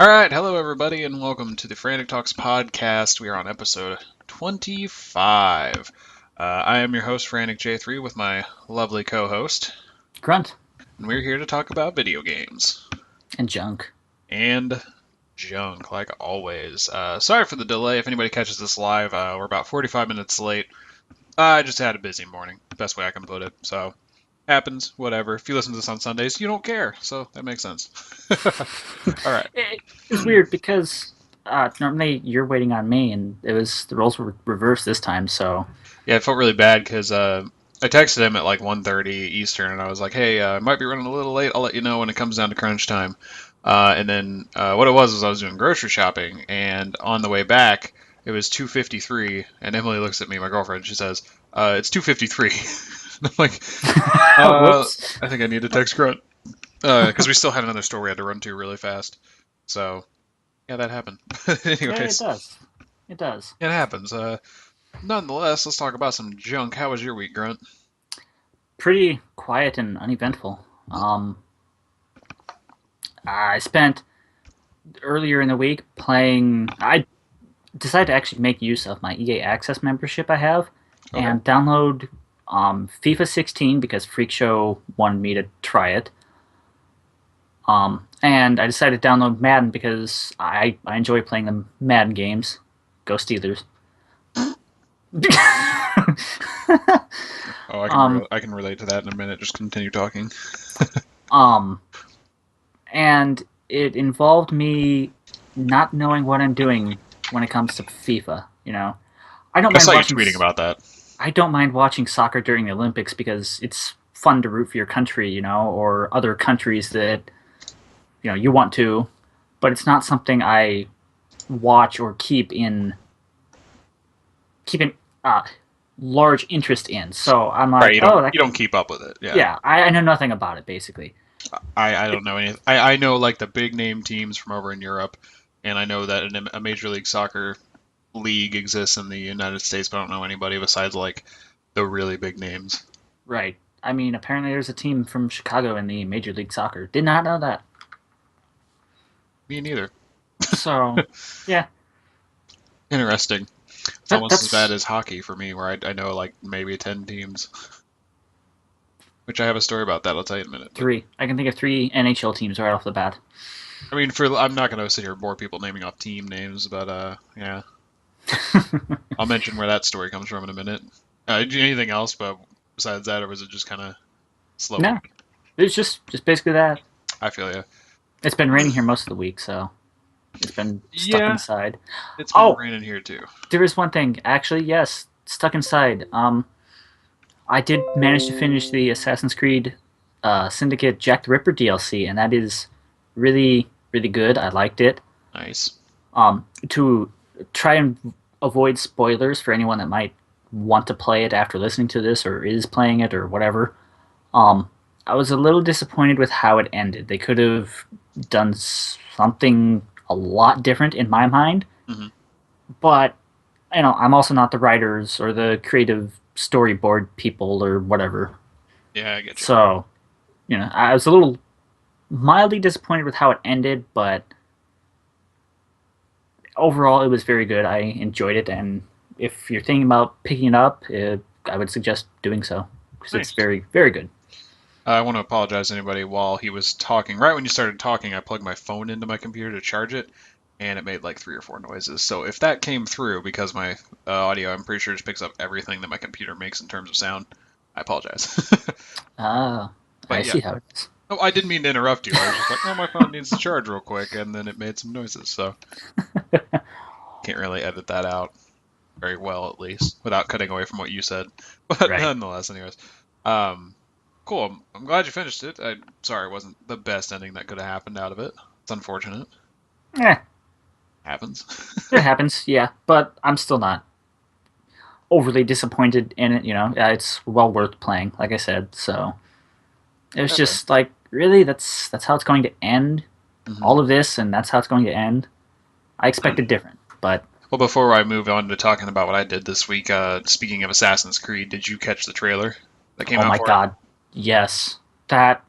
All right, hello everybody, and welcome to the Frantic Talks podcast. We are on episode 25. I am your host, Frantic J3, with my lovely co-host, Grunt. and we're here to talk about video games And junk. and junk, like always. Sorry for the delay. If anybody catches this live, we're about 45 minutes late. I just had a busy morning, best way I can put it. So happens, whatever. If you listen to this on Sundays, you don't care, so that makes sense. All right. It's weird because normally you're waiting on me, and the roles were reversed this time. So Yeah, I felt really bad because I texted him at like 1:30 Eastern, and I was like, "Hey, I might be running a little late. I'll let you know when it comes down to crunch time." And then what it was I was doing grocery shopping, and on the way back, it was 2:53, and Emily looks at me, my girlfriend, she says, "It's 2:53." And I'm like, whoops. I think I need to text Grunt because we still had another store we had to run to really fast. So yeah, that happened. Yeah, it Anyways, does. It does. it happens. Nonetheless, let's talk about some junk. How was your week, Grunt? Pretty quiet and uneventful. I spent earlier in the week playing. I decided to actually make use of my EA Access membership I have Okay. and download FIFA 16 because Freak Show wanted me to try it. And I decided to download Madden because I enjoy playing the Madden games. Go Steelers. Oh, um, I can relate to that in a minute. Just continue talking. um, and it involved me not knowing what I'm doing when it comes to FIFA. You know, I don't I mind saw you watching. tweeting about that. I don't mind watching soccer during the Olympics because it's fun to root for your country, or other countries that you want to, but it's not something I watch or keep in large interest in. So I'm Right, like, oh, that, you don't keep up with it. Yeah, yeah, I know nothing about it basically. I don't know anything. I know like the big name teams from over in Europe, and I know that a Major League Soccer league exists in the United States, but I don't know anybody besides like the really big names. Right. I mean, apparently there's a team from Chicago in the Major League Soccer. Did not know that. Me neither. So, yeah, Interesting. It's that, almost as bad that's as hockey for me, where I know like maybe 10 teams, which I have a story about that. I'll tell you in a minute. But three. I can think of three NHL teams right off the bat. I mean, I'm not going to sit here and bore people naming off team names, but yeah, I'll mention where that story comes from in a minute. Did you do anything else, but besides that, or was it just kind of slow No, moving? it's just basically that. I feel you. It's been raining here most of the week, so it's been stuck Yeah, inside. it's been Oh, raining here too. there is one thing. Actually, yes, stuck inside. I did manage to finish the Assassin's Creed Syndicate Jack the Ripper DLC, and that is really, really good. I liked it. Nice. To try and avoid spoilers for anyone that might want to play it after listening to this or is playing it or whatever, I was a little disappointed with how it ended. They could have done something a lot different in my mind, Hmm. but I'm also not the writers or the creative storyboard people or whatever. Yeah, I get you. So, I was a little mildly disappointed with how it ended, but overall it was very good. I enjoyed it, and if you're thinking about picking it up, I would suggest doing so because it's Nice. very, very good. I want to apologize to anybody while he was talking. Right when you started talking, I plugged my phone into my computer to charge it, and it made like three or four noises. So if that came through, because my audio, I'm pretty sure, just picks up everything that my computer makes in terms of sound, I apologize. Ah, I But yeah, see how it is. oh, I didn't mean to interrupt you. I was just like, oh, my phone needs to charge real quick, and then it made some noises. So can't really edit that out very well, at least, without cutting away from what you said. But Right. nonetheless, anyways. Um, cool. I'm glad you finished it. I'm sorry it wasn't the best ending that could have happened out of it. It's unfortunate. Eh, Happens. it happens, yeah, but I'm still not overly disappointed in it. It's well worth playing, like I said. So it was Okay. just like, really, that's how it's going to end. Hmm. All of this, and that's how it's going to end. I expected different, but Well, before I move on to talking about what I did this week, speaking of Assassin's Creed, did you catch the trailer that came oh out my for it? god, yes, that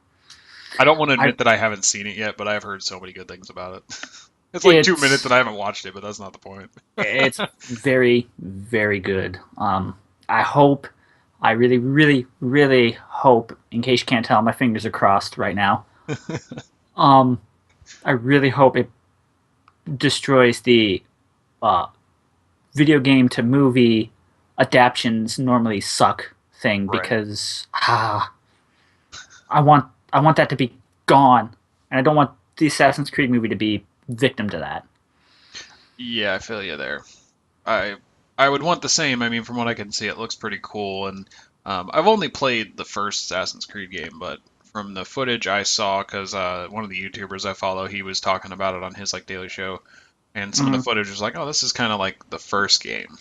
I don't want to I admit that I haven't seen it yet, but I've heard so many good things about it. It's like 2 minutes and It's I haven't watched it, but that's not the point. it's very very good. I hope, I really really really hope. In case you can't tell, my fingers are crossed right now. Um, I really hope it destroys the uh, video game to movie adaptions normally suck thing, Right. because I want that to be gone, and I don't want the Assassin's Creed movie to be victim to that. Yeah, I feel you there. I I would want the same. I mean, from what I can see, it looks pretty cool, and I've only played the first Assassin's Creed game, but from the footage I saw, because one of the YouTubers I follow, he was talking about it on his like daily show, and some of the Mm, footage was like, oh, this is kind of like the first game,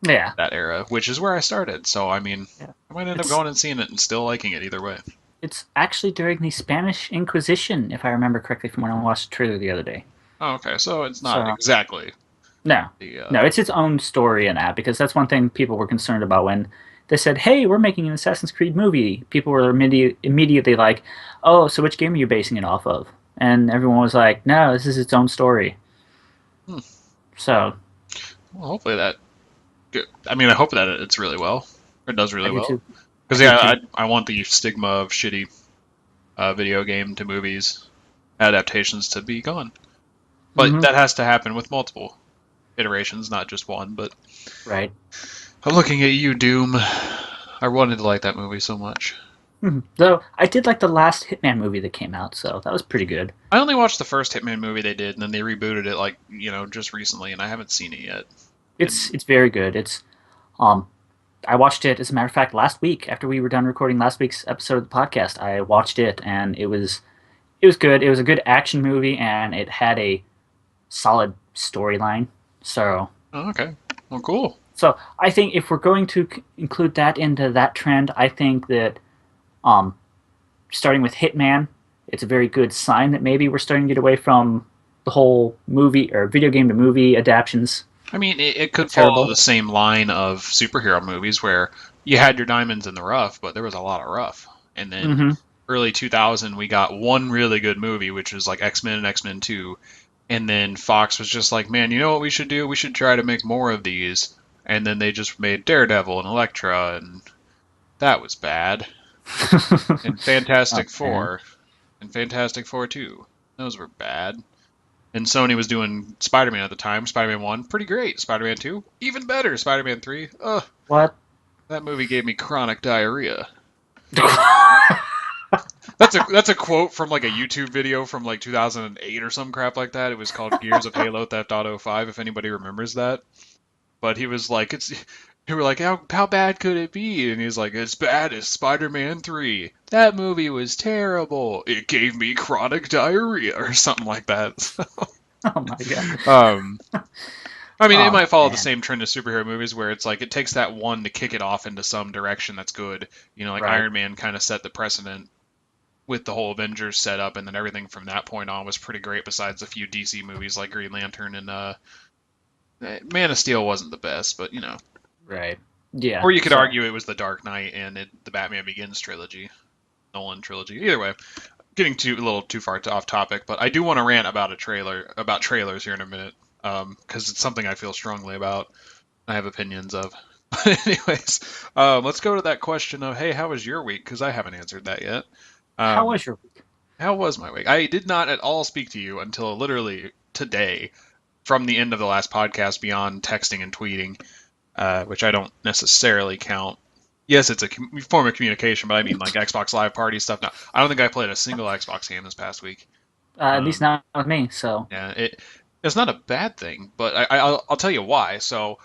yeah, that era, which is where I started. So I mean, yeah. I might end up It's going and seeing it and still liking it either way. it's actually during the Spanish Inquisition, if I remember correctly from when I watched the trailer the other day. Oh, okay, so it's not So exactly no, the no, it's its own story in that, because that's one thing people were concerned about when they said, "Hey, we're making an Assassin's Creed movie." People were immediately like, "Oh, so which game are you basing it off of?" And everyone was like, "No, this is its own story." hmm, So well, hopefully that. I mean, I hope that it's really well. It does I really do well. too. I Because do yeah, too. I want the stigma of shitty video game to movies adaptations to be gone. But Hmm. that has to happen with multiple iterations, not just one. But Right. I'm looking at you, Doom. I wanted to like that movie so much. Though I did like the last Hitman movie that came out, so that was pretty good. I only watched the first Hitman movie they did, and then they rebooted it like just recently, and I haven't seen it yet. And It's very good. It's um I watched it, as a matter of fact, last week after we were done recording last week's episode of the podcast. I watched it, and it was good. It was a good action movie, and it had a solid storyline. So oh, okay, well, cool. so I think if we're going to include that into that trend, I think that um starting with Hitman, it's a very good sign that maybe we're starting to get away from the whole movie or video game to movie adaptions. I mean, it Are could follow terrible. the same line of superhero movies where you had your diamonds in the rough, but there was a lot of rough. And then Mm-hmm. early 2000, we got one really good movie, which was like X-Men and X-Men 2. And then Fox was just like, man, you know what we should do? We should try to make more of these. And then they just made Daredevil and Elektra, and that was bad. And Oh Fantastic man. Four and Fantastic Four 2. Those were bad. And Sony was doing Spider-Man at the time. Spider-Man 1, pretty great. Spider-Man 2, even better. Spider-Man 3, ugh, What? that movie gave me chronic diarrhea. That's a quote from like a YouTube video from like 2008 or some crap like that. It was called Gears of Halo Theft Auto 5, if anybody remembers that. But he was like, it's. We were like, how bad could it be? And he's like, as bad as Spider-Man 3. That movie was terrible. It gave me chronic diarrhea or something like that. Oh my god. um, I mean, it Oh might follow the man. same trend as superhero movies where it's like it takes that one to kick it off into some direction that's good. Like Right. Iron Man kind of set the precedent with the whole Avengers setup, and then everything from that point on was pretty great. Besides a few DC movies like Green Lantern and Man of Steel wasn't the best, but Right. Yeah. or you could So argue it was the Dark Knight and the Batman Begins trilogy, Nolan trilogy. Either way, getting a little too far off topic, but I do want to rant about about trailers here in a minute, because it's something I feel strongly about. I have opinions of. But anyways, let's go to that question of, hey, how was your week? Because I haven't answered that yet. how Um, was your week? how was my week? I did not at all speak to you until literally today, from the end of the last podcast, beyond texting and tweeting, which I don't necessarily count. Yes, it's a form of communication, but I mean like Xbox Live Party stuff. Now, I don't think I played a single Xbox game this past week. At least Um, not with me. So yeah, it's not a bad thing, but I'll tell you why. So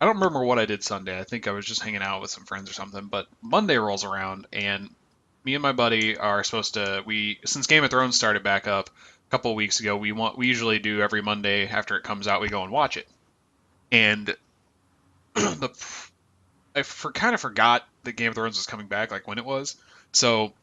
I don't remember what I did Sunday. I think I was just hanging out with some friends or something. But Monday rolls around, and me and my buddy are supposed to. Since Game of Thrones started back up a couple of weeks ago, we usually do every Monday after it comes out. We go and watch it, and the kind of forgot that Game of Thrones was coming back, like when it was. So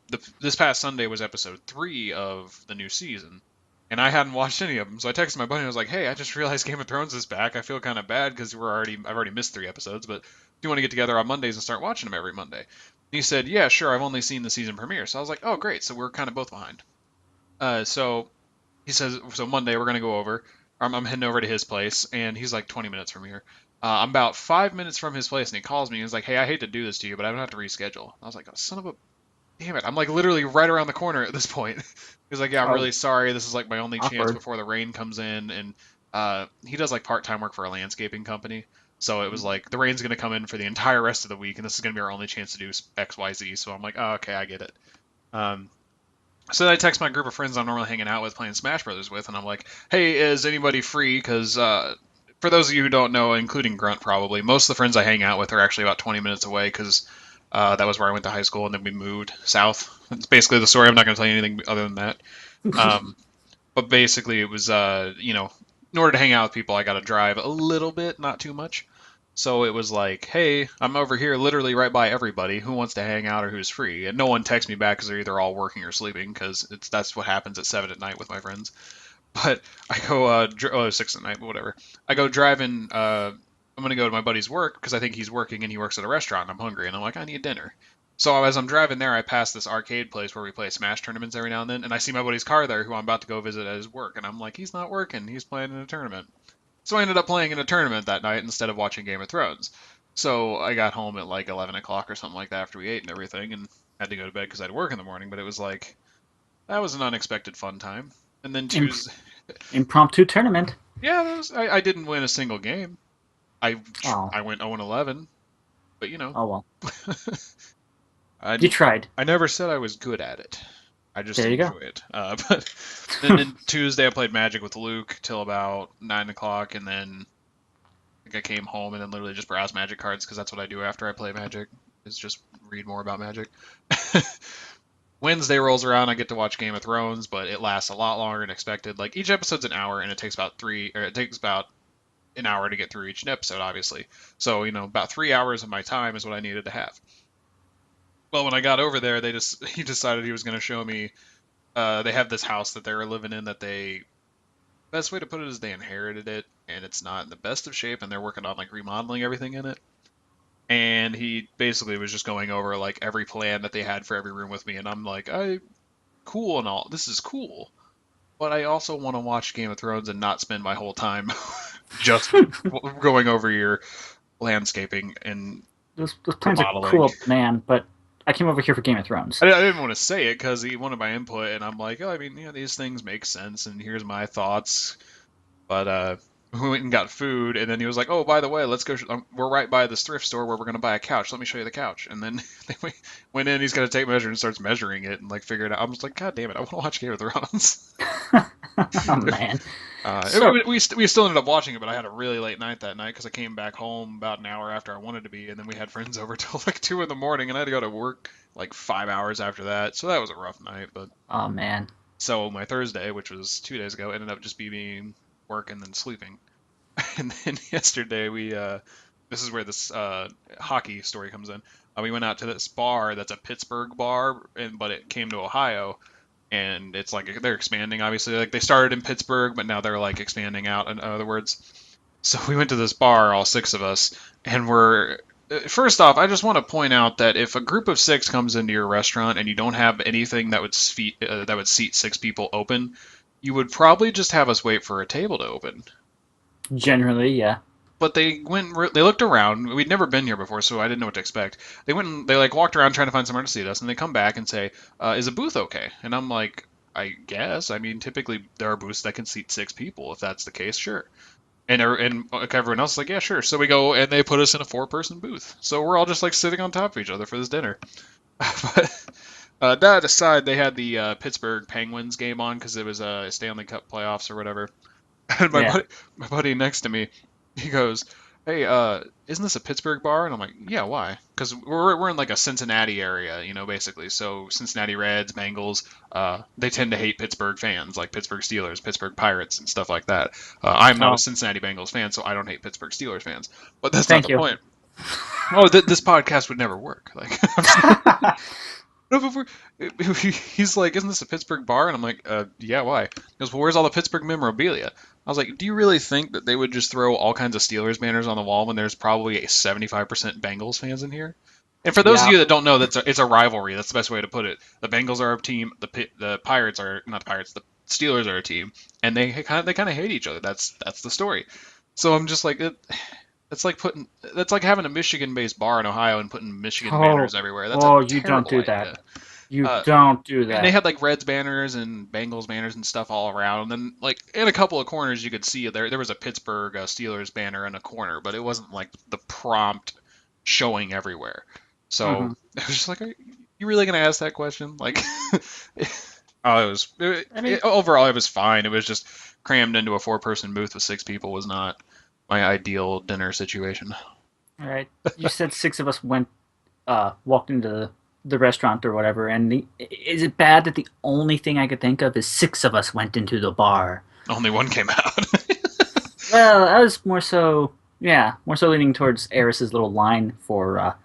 this past Sunday was episode 3 of the new season, and I hadn't watched any of them. So I texted my buddy and I was like, "Hey, I just realized Game of Thrones is back. I feel kind of bad because I've already missed 3 episodes, but do you want to get together on Mondays and start watching them every Monday?" And he said, "Yeah, sure. I've only seen the season premiere." So I was like, "Oh, great. So we're kind of both behind." So he says, so Monday we're gonna go over. I'm heading over to his place, and he's like 20 minutes from here. I'm about 5 minutes from his place, and he calls me. And he's like, "Hey, I hate to do this to you, but I'm gonna have to reschedule." I was like, "Oh, son of a damn it!" I'm like literally right around the corner at this point. He's like, "Yeah, I'm Oh, really sorry. This is like my only chance awkward. before the rain comes in." And he does like part-time work for a landscaping company, so it was like the rain's gonna come in for the entire rest of the week, and this is gonna be our only chance to do X, Y, Z. So I'm like, "Oh, okay, I get it." Um, so I text my group of friends I'm normally hanging out with, playing Smash Brothers with, and I'm like, "Hey, is anybody free?" Because for those of you who don't know, including Grunt probably, most of the friends I hang out with are actually about 20 minutes away because that was where I went to high school, and then we moved south. It's basically the story. I'm not going to tell you anything other than that. Um, but basically, it was in order to hang out with people, I got to drive a little bit, not too much. So it was like, hey, I'm over here literally right by everybody. Who wants to hang out or who's free? And no one texts me back because they're either all working or sleeping because that's what happens at 7 at night with my friends. But I go, 6 at night, but whatever. I go driving. I'm gonna go to my buddy's work because I think he's working and he works at a restaurant. And I'm hungry and I'm like, I need dinner. So as I'm driving there, I pass this arcade place where we play Smash tournaments every now and then, and I see my buddy's car there, who I'm about to go visit at his work, and I'm like, he's not working, he's playing in a tournament. So I ended up playing in a tournament that night instead of watching Game of Thrones. So I got home at like 11 o'clock or something like that after we ate and everything, and had to go to bed because I had to work in the morning. But it was like that was an unexpected fun time. And then Imp- Tuesday, impromptu tournament. yeah, I didn't win a single game. I Oh, I went 0 and 11, but oh well. I You tried. I never said I was good at it. I just There you go. enjoy it. But then Tuesday I played Magic with Luke till about 9 o'clock, and then I think I came home and then literally just browsed Magic cards because that's what I do after I play Magic is just read more about Magic. Wednesday rolls around, I get to watch Game of Thrones, but it lasts a lot longer than expected. Like each episode's an hour, and it takes about an hour to get through each episode, obviously. So about 3 hours of my time is what I needed to have. Well, when I got over there, he decided he was going to show me. They have this house that they were living in that they best way to put it is they inherited it, and it's not in the best of shape, and they're working on like remodeling everything in it. And he basically was just going over like every plan that they had for every room with me, and I'm like, I cool and all. This is cool, but I also want to watch Game of Thrones and not spend my whole time just going over your landscaping and Those plans are remodeling. cool, man. But I came over here for Game of Thrones. I didn't want to say it because he wanted my input, and I'm like, oh, I mean, these things make sense, and here's my thoughts. But we went and got food, and then he was like, "Oh, by the way, let's go. We're right by this thrift store where we're gonna buy a couch. Let me show you the couch." And then they went in. He's gonna take measure and starts measuring it and like figure it out. I was like, "God damn it! I want to watch Game of Thrones." Oh man. uh, So we still ended up watching it, but I had a really late night that night because I came back home about an hour after I wanted to be, and then we had friends over till like 2 in the morning, and I had to go to work like 5 hours after that. So that was a rough night. But oh man. so my Thursday, which was 2 days ago, ended up just being work and then sleeping. And then yesterday this is where this hockey story comes in. We went out to this bar that's a Pittsburgh bar, but it came to Ohio, and it's like they're expanding. Obviously, like they started in Pittsburgh, but now they're like expanding out. In other words, so we went to this bar, all six of us, and we're. First off, I just want to point out that if a group of six comes into your restaurant and you don't have anything that would seat six people open, you would probably just have us wait for a table to open. Generally, yeah. But they looked around. We'd never been here before, so I didn't know what to expect. They went and they like walked around trying to find somewhere to seat us, and they come back and say, "Is a booth okay?" And I'm like, "I guess. I mean, typically there are booths that can seat six people. If that's the case, sure." And everyone else is like, "Yeah, sure." So we go and they put us in a four-person booth. So we're all just like sitting on top of each other for this dinner. But that aside, they had the Pittsburgh Penguins game on because it was a Stanley Cup playoffs or whatever. And Yeah. my buddy next to me, he goes, "Hey, isn't this a Pittsburgh bar?" And I'm like, "Yeah, why?" Because we're in like a Cincinnati area, basically. So Cincinnati Reds, Bengals, they tend to hate Pittsburgh fans, like Pittsburgh Steelers, Pittsburgh Pirates, and stuff like that. I'm not a Oh, Cincinnati Bengals fan, so I don't hate Pittsburgh Steelers fans. But that's not thank the you. point. Oh, this podcast would never work. Like, no, but he's like, "Isn't this a Pittsburgh bar?" And I'm like, "Yeah, why?" He goes, "Well, where's all the Pittsburgh memorabilia?" I was like, "Do you really think that they would just throw all kinds of Steelers banners on the wall when there's probably a 75% Bengals fans in here?" And for those of Yeah. you that don't know, it's a rivalry. That's the best way to put it. The Bengals are a team. The Pirates are not the Pirates. Steelers are a team, and they kind of hate each other. That's the story. So I'm just like it's like putting that's like having a Michigan-based bar in Ohio and putting Michigan Oh, banners everywhere. That's a oh, you don't terrible do that. idea. You Uh, don't do and they that. had like Reds banners and Bengals banners and stuff all around. And then like in a couple of corners you could see there was a Pittsburgh Steelers banner in a corner, but it wasn't like the prompt showing everywhere. So Hmm. I was just like, are you really gonna ask that question? Like, oh, I mean, overall it was fine. It was just crammed into a four-person booth with six people was not my ideal dinner situation. all right. You said six of us walked into the restaurant or whatever, and is it bad that the only thing I could think of is six of us went into the bar? Only one came out. Well, I was more so, yeah, more so leaning towards Eris's little line for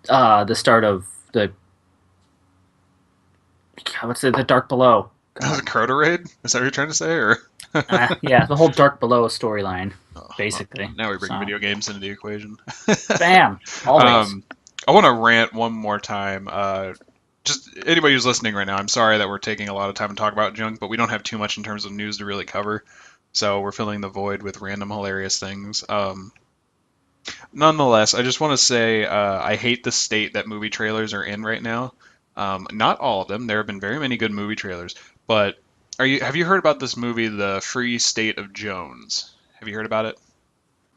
the start of the what's it, the Dark Below. Was it God, Crota Raid? Is that what you're trying to say, or? yeah, the whole Dark Below storyline, Oh, well, basically. now we bring So, video games into the equation. bam, always. um, I want to rant one more time. Just anybody who's listening right now, I'm sorry that we're taking a lot of time to talk about junk, but we don't have too much in terms of news to really cover. So we're filling the void with random hilarious things. Nonetheless, I just want to say I hate the state that movie trailers are in right now. Not all of them. There have been very many good movie trailers, but have you heard about this movie, The Free State of Jones? Have you heard about it?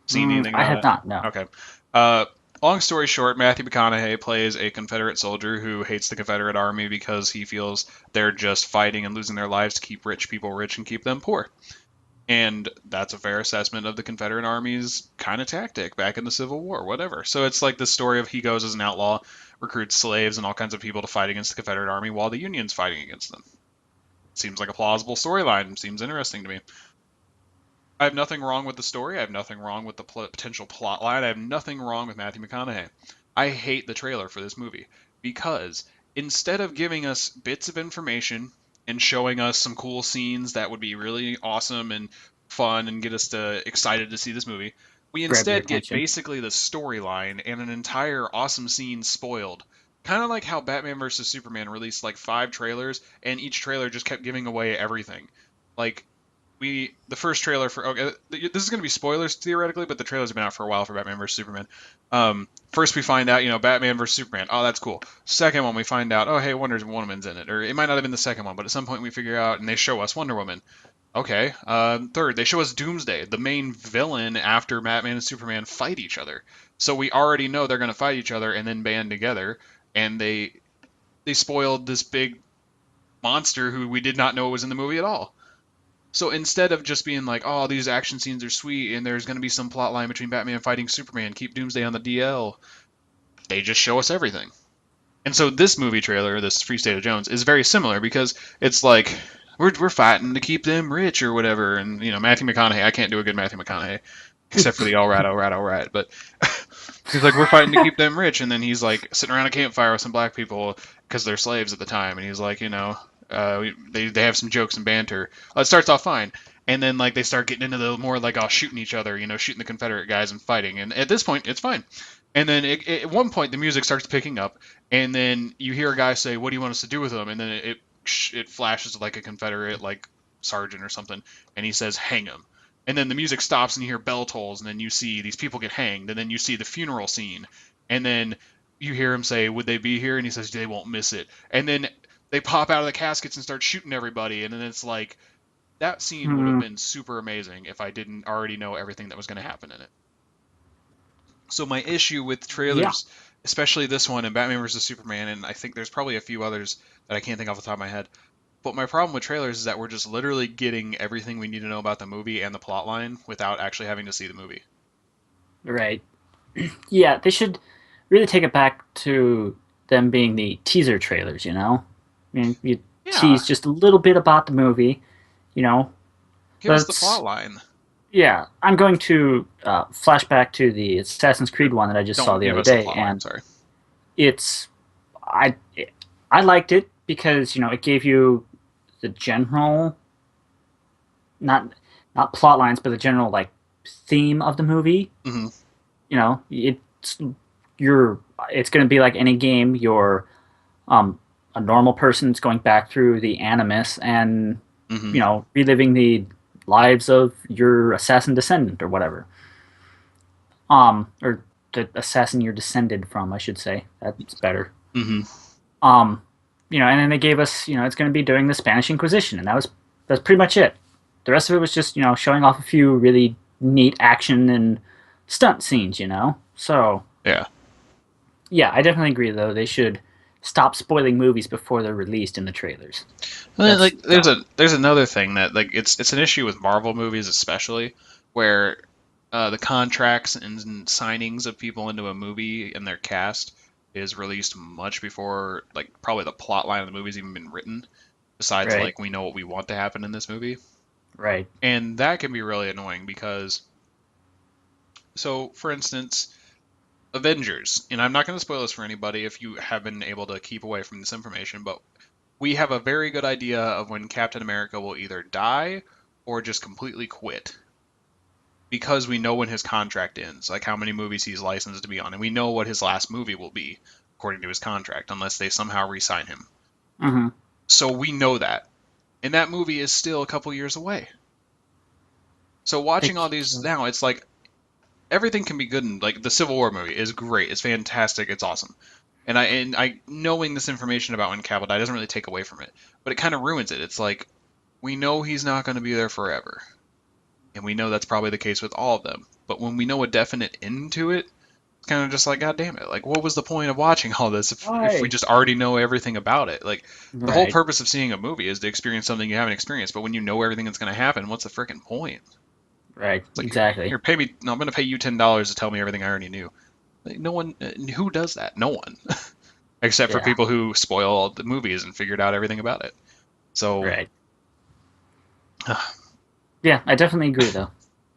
Seen anything I about have it? not. No. Okay. Uh, Long story short, Matthew McConaughey plays a Confederate soldier who hates the Confederate Army because he feels they're just fighting and losing their lives to keep rich people rich and keep them poor. And that's a fair assessment of the Confederate Army's kind of tactic back in the Civil War, whatever. So it's like the story of he goes as an outlaw, recruits slaves and all kinds of people to fight against the Confederate Army while the Union's fighting against them. Seems like a plausible storyline. Seems interesting to me. I have nothing wrong with the story. I have nothing wrong with the potential plot line. I have nothing wrong with Matthew McConaughey. I hate the trailer for this movie because instead of giving us bits of information and showing us some cool scenes that would be really awesome and fun and get us excited to see this movie, we Grab your instead get attention. basically the storyline and an entire awesome scene spoiled. Kind of like how Batman vs Superman released like 5 trailers and each trailer just kept giving away everything. Like the first trailer for okay, this is going to be spoilers theoretically, but the trailers have been out for a while for Batman vs Superman. First we find out, Batman vs Superman. Oh, that's cool. Second one we find out, oh hey, Wonder Woman's in it, or it might not have been the second one, but at some point we figure out and they show us Wonder Woman. Okay. Third, they show us Doomsday, the main villain after Batman and Superman fight each other. So we already know they're going to fight each other and then band together, and they spoiled this big monster who we did not know was in the movie at all. So instead of just being like, oh, these action scenes are sweet and there's going to be some plot line between Batman fighting Superman, keep Doomsday on the DL, they just show us everything. And so this movie trailer, this Free State of Jones, is very similar because it's like we're fighting to keep them rich or whatever. And Matthew McConaughey, I can't do a good Matthew McConaughey except for the all right, all right. But he's like, we're fighting to keep them rich, and then he's like sitting around a campfire with some black people because they're slaves at the time, and he's like, they have some jokes and banter. It starts off fine, and then like they start getting into the more like shooting each other, shooting the Confederate guys and fighting, and at this point it's fine. And then at one point the music starts picking up, and then you hear a guy say, "What do you want us to do with them?" And then it flashes like a Confederate like sergeant or something, and he says, "Hang him." And then the music stops and you hear bell tolls, and then you see these people get hanged, and then you see the funeral scene, and then you hear him say, "Would they be here?" And he says, "They won't miss it." And then they pop out of the caskets and start shooting everybody, and then it's like that scene would have Hmm. been super amazing if I didn't already know everything that was going to happen in it. So my issue with Yeah. trailers, especially this one and Batman vs Superman, and I think there's probably a few others that I can't think off the top of my head, but my problem with trailers is that we're just literally getting everything we need to know about the movie and the plot line without actually having to see the movie. Right. Yeah, they should really take it back to them being the teaser trailers. I mean, you Yeah, tease just a little bit about the movie. You know, give us the let's plot line. Yeah, I'm going to flash back to the Assassin's Creed one that I just saw Don't the give other us the day, plot line, and sorry. it's I I liked it because it gave you the general not not plot lines, but the general like theme of the movie. Hmm. It's you're it's going to be like any game. You're um a normal person's going back through the Animus and Hmm. reliving the lives of your assassin descendant or whatever. Or the assassin you're descended from, I should say. That's better. Hmm. Um, and then they gave us, it's going to be during the Spanish Inquisition, and that's pretty much it. The rest of it was just, showing off a few really neat action and stunt scenes. So Yeah. yeah, I definitely agree though. They should stop spoiling movies before they're released in the trailers. And then, That's like dumb. there's another thing that like it's an issue with Marvel movies especially where the contracts and signings of people into a movie and their cast is released much before like probably the plot line of the movie's even been written. Besides, Right. like we know what we want to happen in this movie, Right. and that can be really annoying because so for instance, Avengers, and I'm not going to spoil this for anybody if you have been able to keep away from this information, but we have a very good idea of when Captain America will either die or just completely quit because we know when his contract ends, like how many movies he's licensed to be on, and we know what his last movie will be according to his contract, unless they somehow re-sign him. Mm-hmm. So we know that, and that movie is still a couple years away. So They, watching all these now, it's like everything can be good, and like the Civil War movie is great, it's fantastic, it's awesome. And I knowing this information about when Cavill died doesn't really take away from it, but it kind of ruins it. It's like we know he's not going to be there forever, and we know that's probably the case with all of them. But when we know a definite end to it, it's kind of just like, God damn it! Like, what was the point of watching all this if we why? just already know everything about it? Like, the whole Right. purpose of seeing a movie is to experience something you haven't experienced. But when you know everything that's going to happen, what's the freaking point? Right. It's like, Exactly. here, pay me. No, I'm going to pay you $10 to tell me everything I already knew. Like, no one, who does that? No one, except for Yeah. people who spoil all the movies and figured out everything about it. So Right. Yeah, I definitely agree though.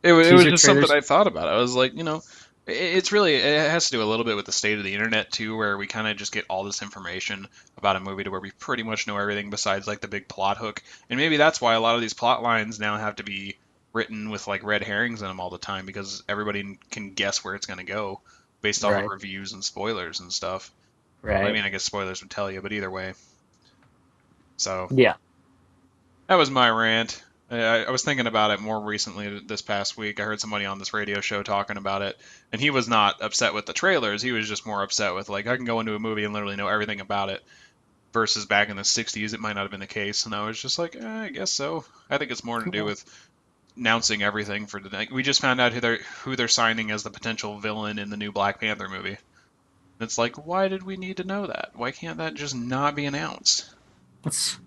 it was Teaser just something trailers. I thought about. I was like, it's really it has to do a little bit with the state of the internet too, where we kind of just get all this information about a movie to where we pretty much know everything besides like the big plot hook. And maybe that's why a lot of these plot lines now have to be written with like red herrings in them all the time because everybody can guess where it's going to go based off of Right. reviews and spoilers and stuff. Well, I Right. mean, I guess spoilers would tell you, but either way. So Yeah. that was my rant. I was thinking about it more recently this past week. I heard somebody on this radio show talking about it, and he was not upset with the trailers. He was just more upset with, like, I can go into a movie and literally know everything about it, versus back in the 60s, it might not have been the case. And I was just like, I guess so. I think it's more to do Well, with announcing everything for the like, we just found out who they're signing as the potential villain in the new Black Panther movie. It's like, why did we need to know that? Why can't that just not be announced? that's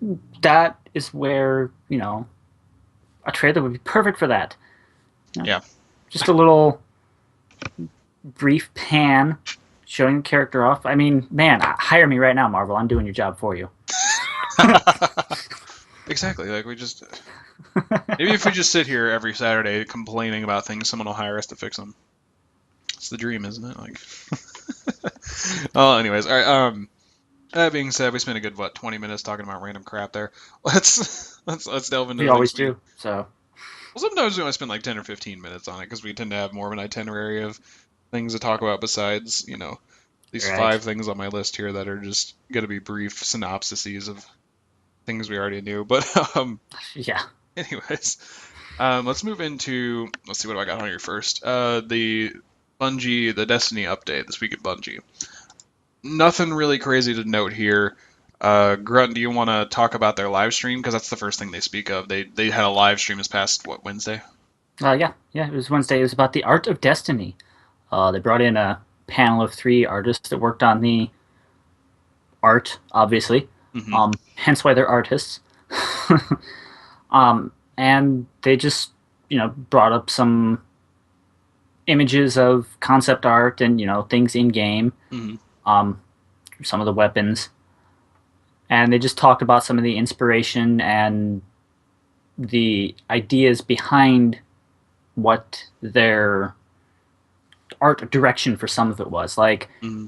that is where a trailer would be perfect for that. You know, Yeah. just a little brief pan showing the character off. I mean, man, hire me right now, Marvel. I'm doing your job for you. Exactly. Like we just maybe if we just sit here every Saturday complaining about things, someone will hire us to fix them. It's the dream, isn't it? Like, well, anyways, all right. That being said, we spent a good 20 minutes talking about random crap there. Let's delve into We the things always we. do. So Well, sometimes we only spend like 10 or 15 minutes on it because we tend to have more of an itinerary of things to talk about besides, these right. 5 things on my list here that are just gonna be brief synopsises of things we already knew. But Yeah. anyways, let's move into. Let's see what I got on here first. The Bungie, the Destiny update this week at Bungie. Nothing really crazy to note here. Grunt, do you want to talk about their live stream? Because that's the first thing they speak of. They had a live stream this past Wednesday. Yeah. Yeah. It was Wednesday. It was about the art of destiny. They brought in a panel of three artists that worked on the art, obviously. Hmm. Hence why they're artists. And they just, brought up some images of concept art and things in game, Hmm. um, some of the weapons, and they just talked about some of the inspiration and the ideas behind what their art direction for some of it was. Like Hmm.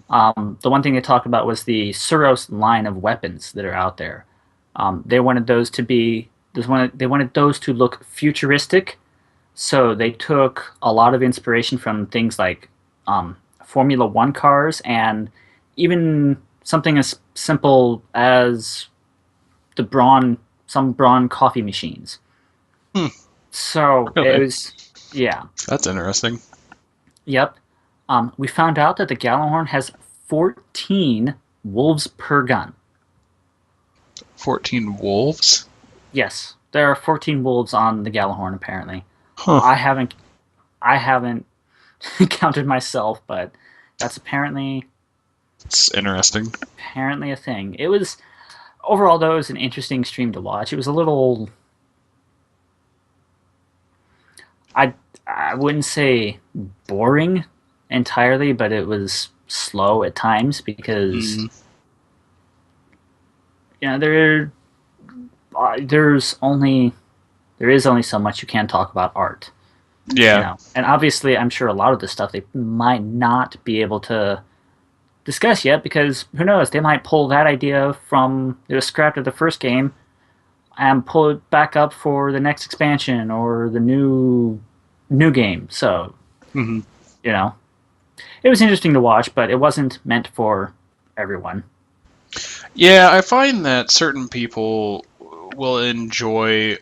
the one thing they talked about was the Suros line of weapons that are out there. They wanted those to be they wanted those to look futuristic. So they took a lot of inspiration from things like Formula One cars and even something as simple as some Braun coffee machines. Hmm. So it Really? was, yeah, That's interesting. yep. We found out that the Gallahorn has 14 wolves per gun. 14 wolves? Yes, there are 14 wolves on the Gallahorn apparently. Huh. I haven't I haven't counted myself, but that's It's interesting. apparently a thing. It was overall though it was an interesting stream to watch. It was a little I I wouldn't say boring entirely, but it was slow at times because Mm. you know there is only so much you can talk about art, you Yeah. know. And obviously, I'm sure a lot of the stuff they might not be able to discuss yet because who knows? They might pull that idea from it was scrapped of the first game and pull it back up for the next expansion or the new game. So Hmm. you know, it was interesting to watch, but it wasn't meant for everyone. Yeah, I find that certain people will enjoy,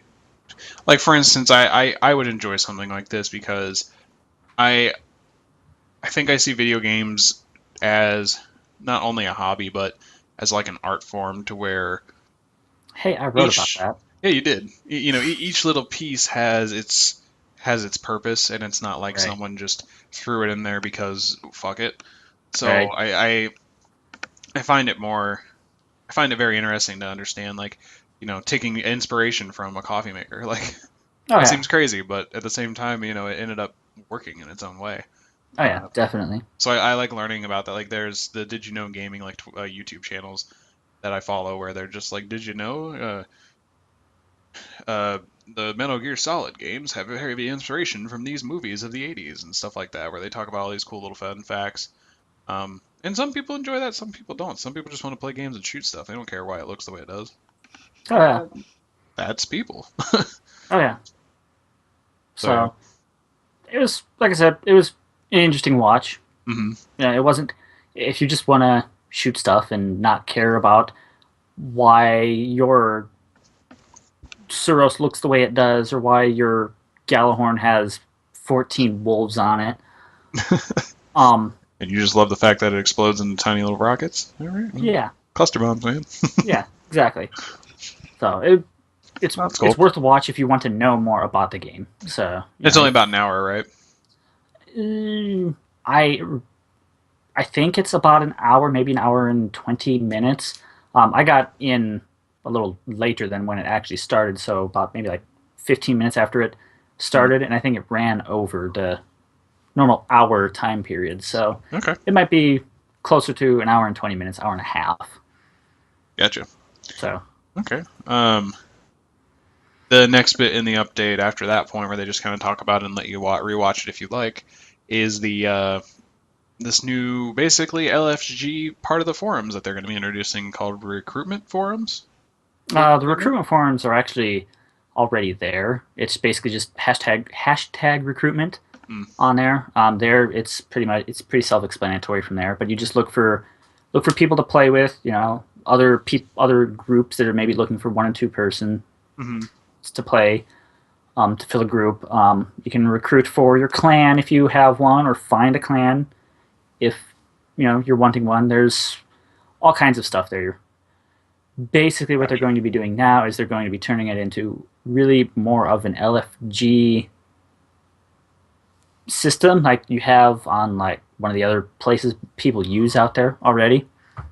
like for instance, I would enjoy something like this because I I think I see video games as not only a hobby but as like an art form to where Hey, I wrote about each that. yeah you did you know each little piece has its purpose and it's not like Right, someone just threw it in there because fuck it. So right. I find it more I find it very interesting to understand, like, taking inspiration from a coffee maker. Like, Oh it yeah, seems crazy, but at the same time, it ended up working in its own way. oh yeah, Uh, definitely. so I like learning about that. Like, there's the Did You Know Gaming, like, YouTube channels that I follow where they're just like, Did you know the Metal Gear Solid games have a heavy inspiration from these movies of the 80s and stuff like that, where they talk about all these cool little fun facts. And some people enjoy that, some people don't. Some people just want to play games and shoot stuff. They don't care why it looks the way it does. Oh yeah, That's people. oh yeah. So yeah. So it was like I said, it was an interesting watch. Hmm. You know, it wasn't if you just want to shoot stuff and not care about why your Suros looks the way it does or why your Gallahorn has 14 wolves on it. Um, And you just love the fact that it explodes into tiny little rockets. All right, well, yeah, cluster bombs, man. yeah, exactly. So That's it's cool. worth a watch if you want to know more about the game. So you It's know, only about an hour, right? I think it's about an hour, maybe an hour and 20 minutes. I got in a little later than when it actually started, so about maybe like 15 minutes after it Hmm. started, and I think it ran over the normal hour time period. So Okay, it might be closer to an hour and 20 minutes, hour and a half. gotcha. So Okay. The next bit in the update after that point, where they just kind of talk about it and let you rewatch it if you like, is the this new basically LFG part of the forums that they're going to be introducing called recruitment forums. the recruitment forums are actually already there. It's basically just hashtag recruitment Mm, on there. There it's pretty self-explanatory from there. But you just look for people to play with. You know, other groups that are maybe looking for one or two person mm-hmm. to play. To fill a group, you can recruit for your clan if you have one, or find a clan if you know you're wanting one. There's all kinds of stuff there. Basically, what they're Gotcha. going to be doing now is they're going to be turning it into really more of an LFG system like you have on like one of the other places people use out there already.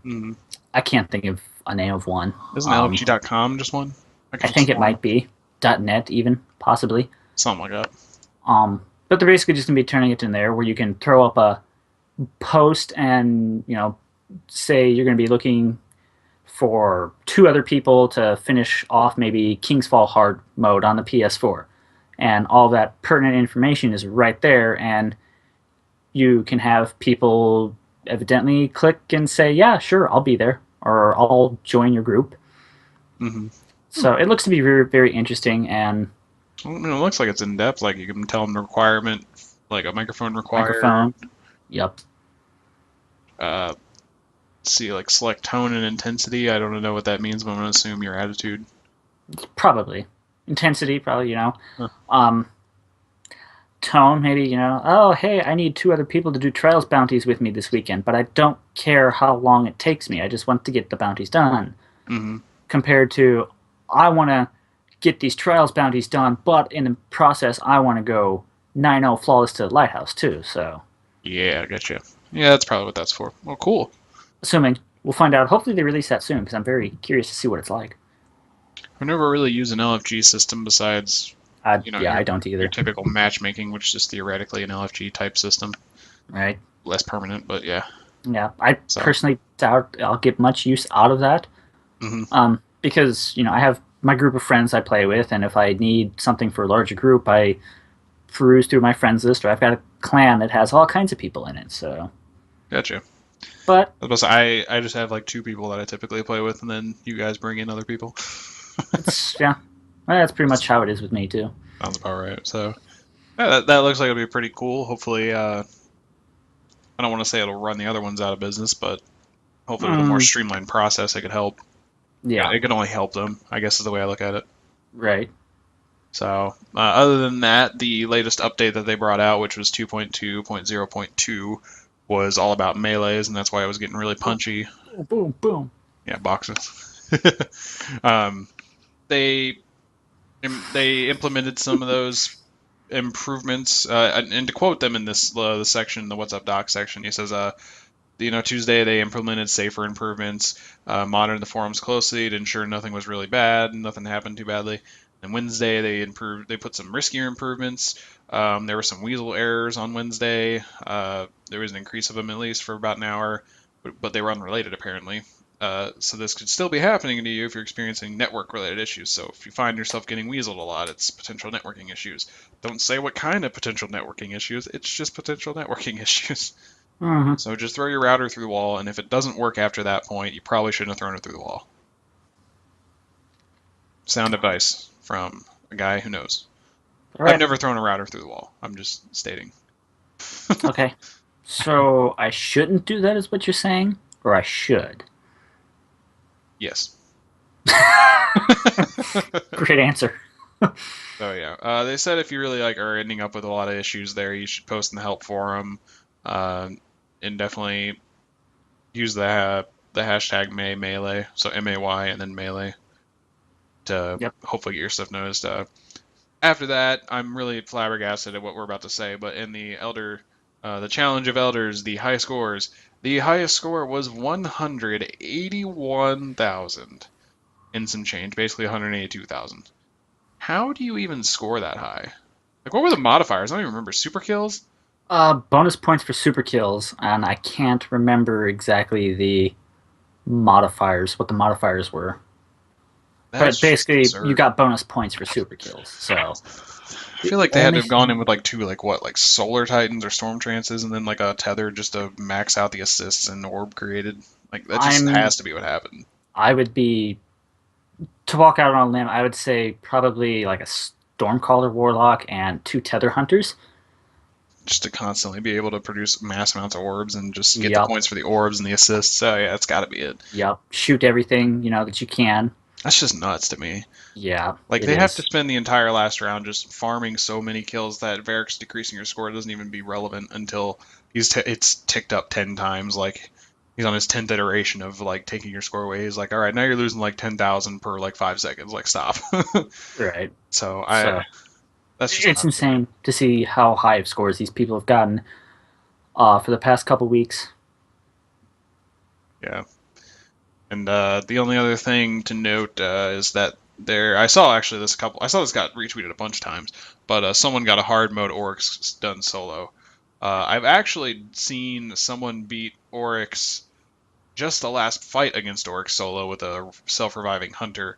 Mm. I can't think of a name of one. Isn't LFG.com just one? I I could have think it sworn might be .net even possibly. something like that. But they're basically just gonna be turning it in there where you can throw up a post and you know say you're gonna be looking for two other people to finish off maybe King's Fall hard mode on the PS4, and all that pertinent information is right there, and you can have people evidently click and say, "Yeah, sure, I'll be there," or "I'll join your group." Mm-hmm. So it looks to be very, very interesting and I mean, it looks like it's in depth. Like you can tell them the requirement, like a microphone required. microphone. Yep. Uh, see, like select tone and intensity. I don't know what that means, but I'm gonna assume your attitude. Probably intensity. Probably Huh. Um, tone, maybe, oh, hey, I need two other people to do trials bounties with me this weekend, but I don't care how long it takes me. I just want to get the bounties done. Mm-hmm. Compared to, I want to get these trials bounties done, but in the process, I want to go 9-0 flawless to the lighthouse too. So, Yeah, I get you. Yeah, that's probably what that's for. Well, cool. assuming we'll find out. Hopefully, they release that soon because I'm very curious to see what it's like. I've never really used an LFG system besides, Yeah, I your don't your either. typical matchmaking, which is just theoretically an LFG type system, Right? less permanent, but yeah. Yeah, I So, personally doubt I'll get much use out of that. hmm Because I have my group of friends I play with, and if I need something for a larger group, I peruse through my friends list, or I've got a clan that has all kinds of people in it. So, gotcha. but I was about to say, I just have like two people that I typically play with, and then you guys bring in other people. it's yeah, well, that's pretty much how it is with me too. Sounds about right. So, yeah, that looks like it'll be pretty cool. Hopefully, I don't want to say it'll run the other ones out of business, but hopefully with a more Mm, streamlined process, it could help. yeah, It could only help them, I guess is the way I look at it. right. So, other than that, the latest update that they brought out, which was 2.2.0.2, was all about melees, and that's why it was getting really Boom, punchy. boom, boom, boom. Yeah, boxes. um, they they implemented some of those improvements, and to quote them in this the section, the What's Up Doc section, he says, Tuesday they implemented safer improvements, monitored the forums closely to ensure nothing was really bad, nothing happened too badly. And Wednesday they put some riskier improvements. There were some weasel errors on Wednesday. There was an increase of them at least for about an hour, but they were unrelated apparently. So this could still be happening to you if you're experiencing network-related issues. So if you find yourself getting weaseled a lot, it's potential networking issues. Don't say what kind of potential networking issues. It's just potential networking issues. Mm-hmm. So just throw your router through the wall, and if it doesn't work after that point, you probably shouldn't have thrown it through the wall. Sound advice from a guy who knows. All I've right. never thrown a router through the wall. I'm just stating. Okay. So I shouldn't do that, is what you're saying, or I should? Yes. Great answer. So yeah, they said if you really like are ending up with a lot of issues there, you should post in the help forum, uh, and definitely use the hashtag melee, so MAY and then melee to Yep. hopefully get your stuff noticed. After that, I'm really flabbergasted at what we're about to say, but in the challenge of elders, the high scores, the highest score was 181,000 and some change, basically 182,000. How do you even score that high? Like, what were the modifiers? I don't even remember. Super kills? Bonus points for super kills, and I can't remember exactly the modifiers, what the modifiers were. But That's just basically, you absurd. got bonus points for super kills. So I the feel like they had to only have gone thing in with like two, like what, like solar titans or storm trances, and then like a tether just to max out the assists and orb created. Like that just I'm has to be what happened. I would be to walk out on a limb. I would say probably like a Stormcaller Warlock and two Tether Hunters. Just to constantly be able to produce mass amounts of orbs and just get the Yup, points for the orbs and the assists. So yeah, it's got to be it. yup. Shoot everything that you can. That's just nuts to me. Yeah, Like it they have to is. spend the entire last round just farming so many kills that Varric's decreasing your score doesn't even be relevant until it's ticked up 10 times. Like he's on his 10th iteration of like taking your score away. He's like, all right, now you're losing like 10,000 per like 5 seconds. Like stop. Right. So So that's just it's nuts to me. insane to see how high of scores these people have gotten for the past couple weeks. Yeah. And the only other thing to note is that I saw actually I saw this got retweeted a bunch of times, but someone got a hard mode Oryx done solo. I've actually seen someone beat Oryx just the last fight against Oryx solo with a self-reviving hunter,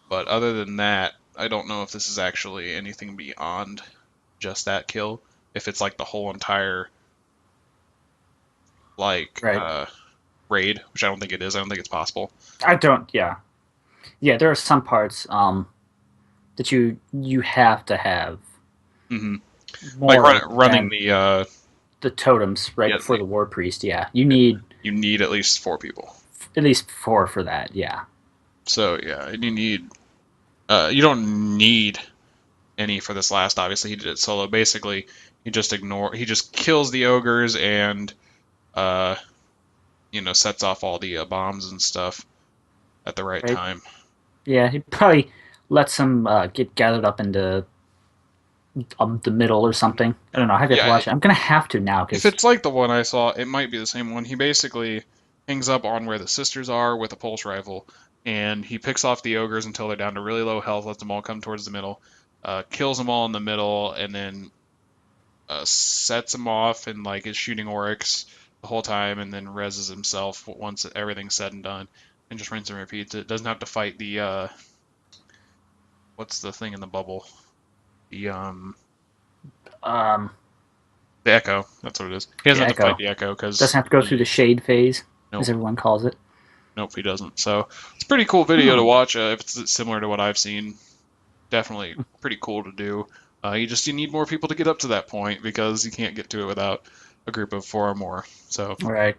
but other than that, I don't know if this is actually anything beyond just that kill. If it's like the whole entire like Right. raid, which I don't think it is. I don't think it's possible. I don't. Yeah. Yeah. There are some parts that you have to have hmm Like more running than the the totems right yeah before the war priest. Yeah. You need. You need at least 4 people. At least 4 for that, yeah. So yeah, and you need. You don't need any for this last. Obviously, he did it solo. Basically, he just kills the ogres and uh, sets off all the bombs and stuff at the right Right? time. Yeah, he probably lets them get gathered up into the middle or something. I don't know. I have yet to Yeah, watch it. I'm gonna have to now if because it's like the one I saw, it might be the same one. He basically hangs up on where the sisters are with a pulse rifle, and he picks off the ogres until they're down to really low health, lets them all come towards the middle, kills them all in the middle, and then sets them off and like is shooting oryx the whole time, and then reses himself once everything's said and done, and just rinse and repeats. It doesn't have to fight the what's the thing in the bubble? The um, the echo. That's what it is. He doesn't the have to fight Echo the echo because doesn't have to go through the shade phase, as nope. everyone calls it. Nope, he doesn't. So it's a pretty cool video to watch. If it's similar to what I've seen, definitely pretty cool to do. You need more people to get up to that point because you can't get to it without a group of 4 or more. So All right.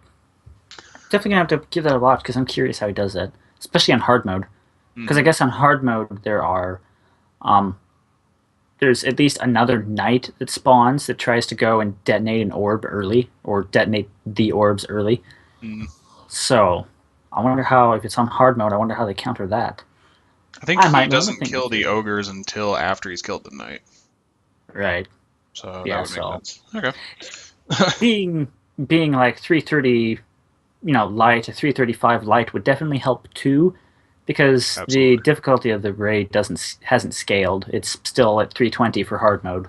Definitely gonna have to give that a watch because I'm curious how he does that, especially on hard mode. Because I mhm. guess on hard mode um, there's at least another knight that spawns that tries to go and detonate an orb early or detonate the orbs early. Mhm. So I wonder how if it's on hard mode. I wonder how they counter that. I think I he might learn a doesn't thing or kill the two. ogres until after he's killed the knight. Right. So that Yeah. would make So sense. Okay. being being like 330, light, 335 light would definitely help too, because the Absolutely. difficulty of the raid hasn't scaled. It's still at 320 for hard mode,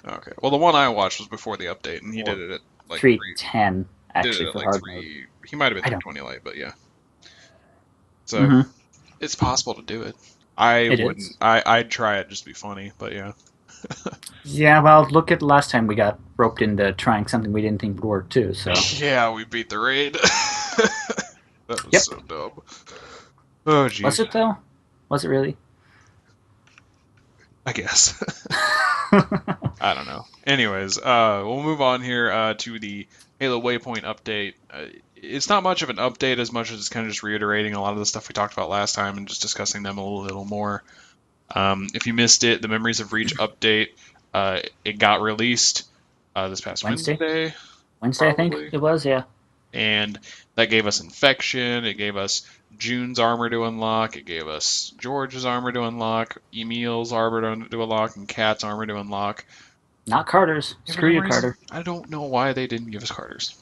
Okay. Well, the one I watched was before the update, and he did or it at like 310 He did it actually at for like hard mode. 3. He might have been I don't. 320 light, but yeah. So Mm-hmm. it's possible to do it. I It wouldn't. is. I'd try it just to be funny, but yeah. Yeah. Well, look at the last time we got roped into trying something we didn't think would work too. So. Yeah, we beat the raid. That was Yep. so dumb. Oh, Was jeez. it though? Was it really? I guess. I don't know. Anyways, we'll move on here to the Halo Waypoint update. It's not much of an update as much as it's kind of just reiterating a lot of the stuff we talked about last time and just discussing them a little more. If you missed it, the Memories of Reach update, it got released this past Wednesday. Wednesday, Wednesday, I think probably. it was. Yeah. And that gave us Infection, it gave us June's armor to unlock, it gave us George's armor to unlock, Emil's armor to unlock, and Cat's armor to unlock. Not Carter's. Yeah, for Screw some you, reason, Carter. I don't know why they didn't give us Carter's.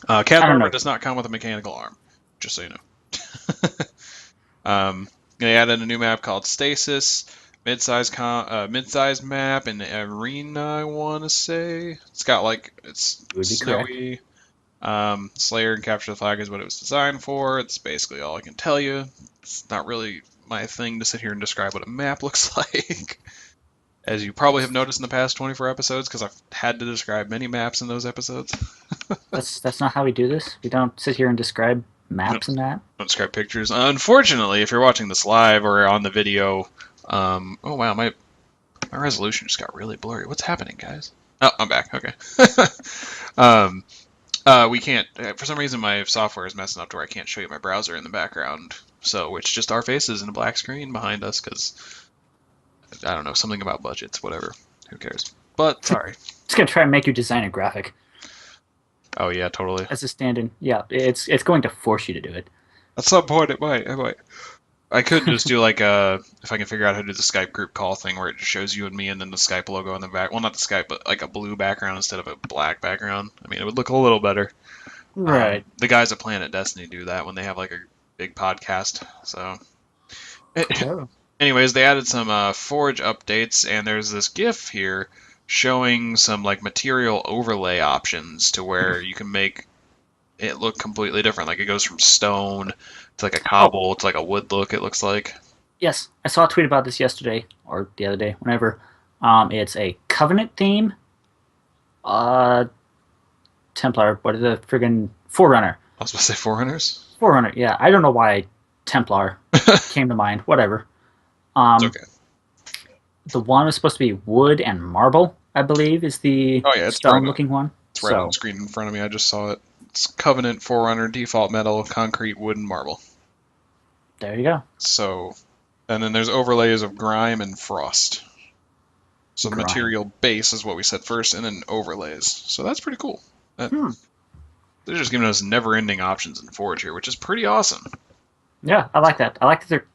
I Cat's don't armor know. does not come with a mechanical arm, just so you know. They added a new map called Stasis, mid-size map in the arena. I want to say it's got it's You would be correct. snowy. Slayer and Capture the Flag is what it was designed for. It's basically all I can tell you. It's not really my thing to sit here and describe what a map looks like, as you probably have That's noticed in the past 24 episodes, because I've had to describe many maps in those episodes. that's not how we do this. We don't sit here and describe No, maps and that. don't describe pictures. Unfortunately, if you're watching this live or on the video, oh wow, my resolution just got really blurry. What's happening, guys? Oh, I'm back. Okay. um, we can't. For some reason, my software is messing up to where I can't show you my browser in the background. So it's just our faces and a black screen behind us because I don't know, something about budgets, whatever. Who cares? But sorry. It's gonna try and make you design a graphic Oh yeah, totally. as a stand-in. Yeah, it's going to force you to do it. At some point, it might. I might. I could just do if I can figure out how to do the Skype group call thing where it just shows you and me and then the Skype logo in the back. Well, not the Skype, but like a blue background instead of a black background. I mean, it would look a little better. Right. The guys at Planet Destiny do that when they have like a big podcast. So, Oh. anyways, they added some Forge updates, and there's this GIF here showing some like material overlay options to where you can make it look completely different. Like it goes from stone to like a Oh, cobble to like a wood look. It looks like. yes. I saw a tweet about this yesterday or the other day, whenever. It's a Covenant theme. Uh, Templar. What is the friggin' Forerunner? I was supposed to say Forerunners. Forerunner. Yeah, I don't know why Templar came to mind. Whatever. It's Um, okay. the one was supposed to be wood and marble, I believe, is the Oh yeah, it's right on. stone-looking one. It's right on the So screen in front of me. I just saw it. It's Covenant, Forerunner, Default Metal, Concrete, Wood, and Marble. There you go. So, and then there's overlays of Grime and Frost. So the Grime. material base is what we said first, and then overlays. So that's pretty cool. They're just giving us never-ending options in Forge here, which is pretty awesome. Yeah, I like that. I like that they're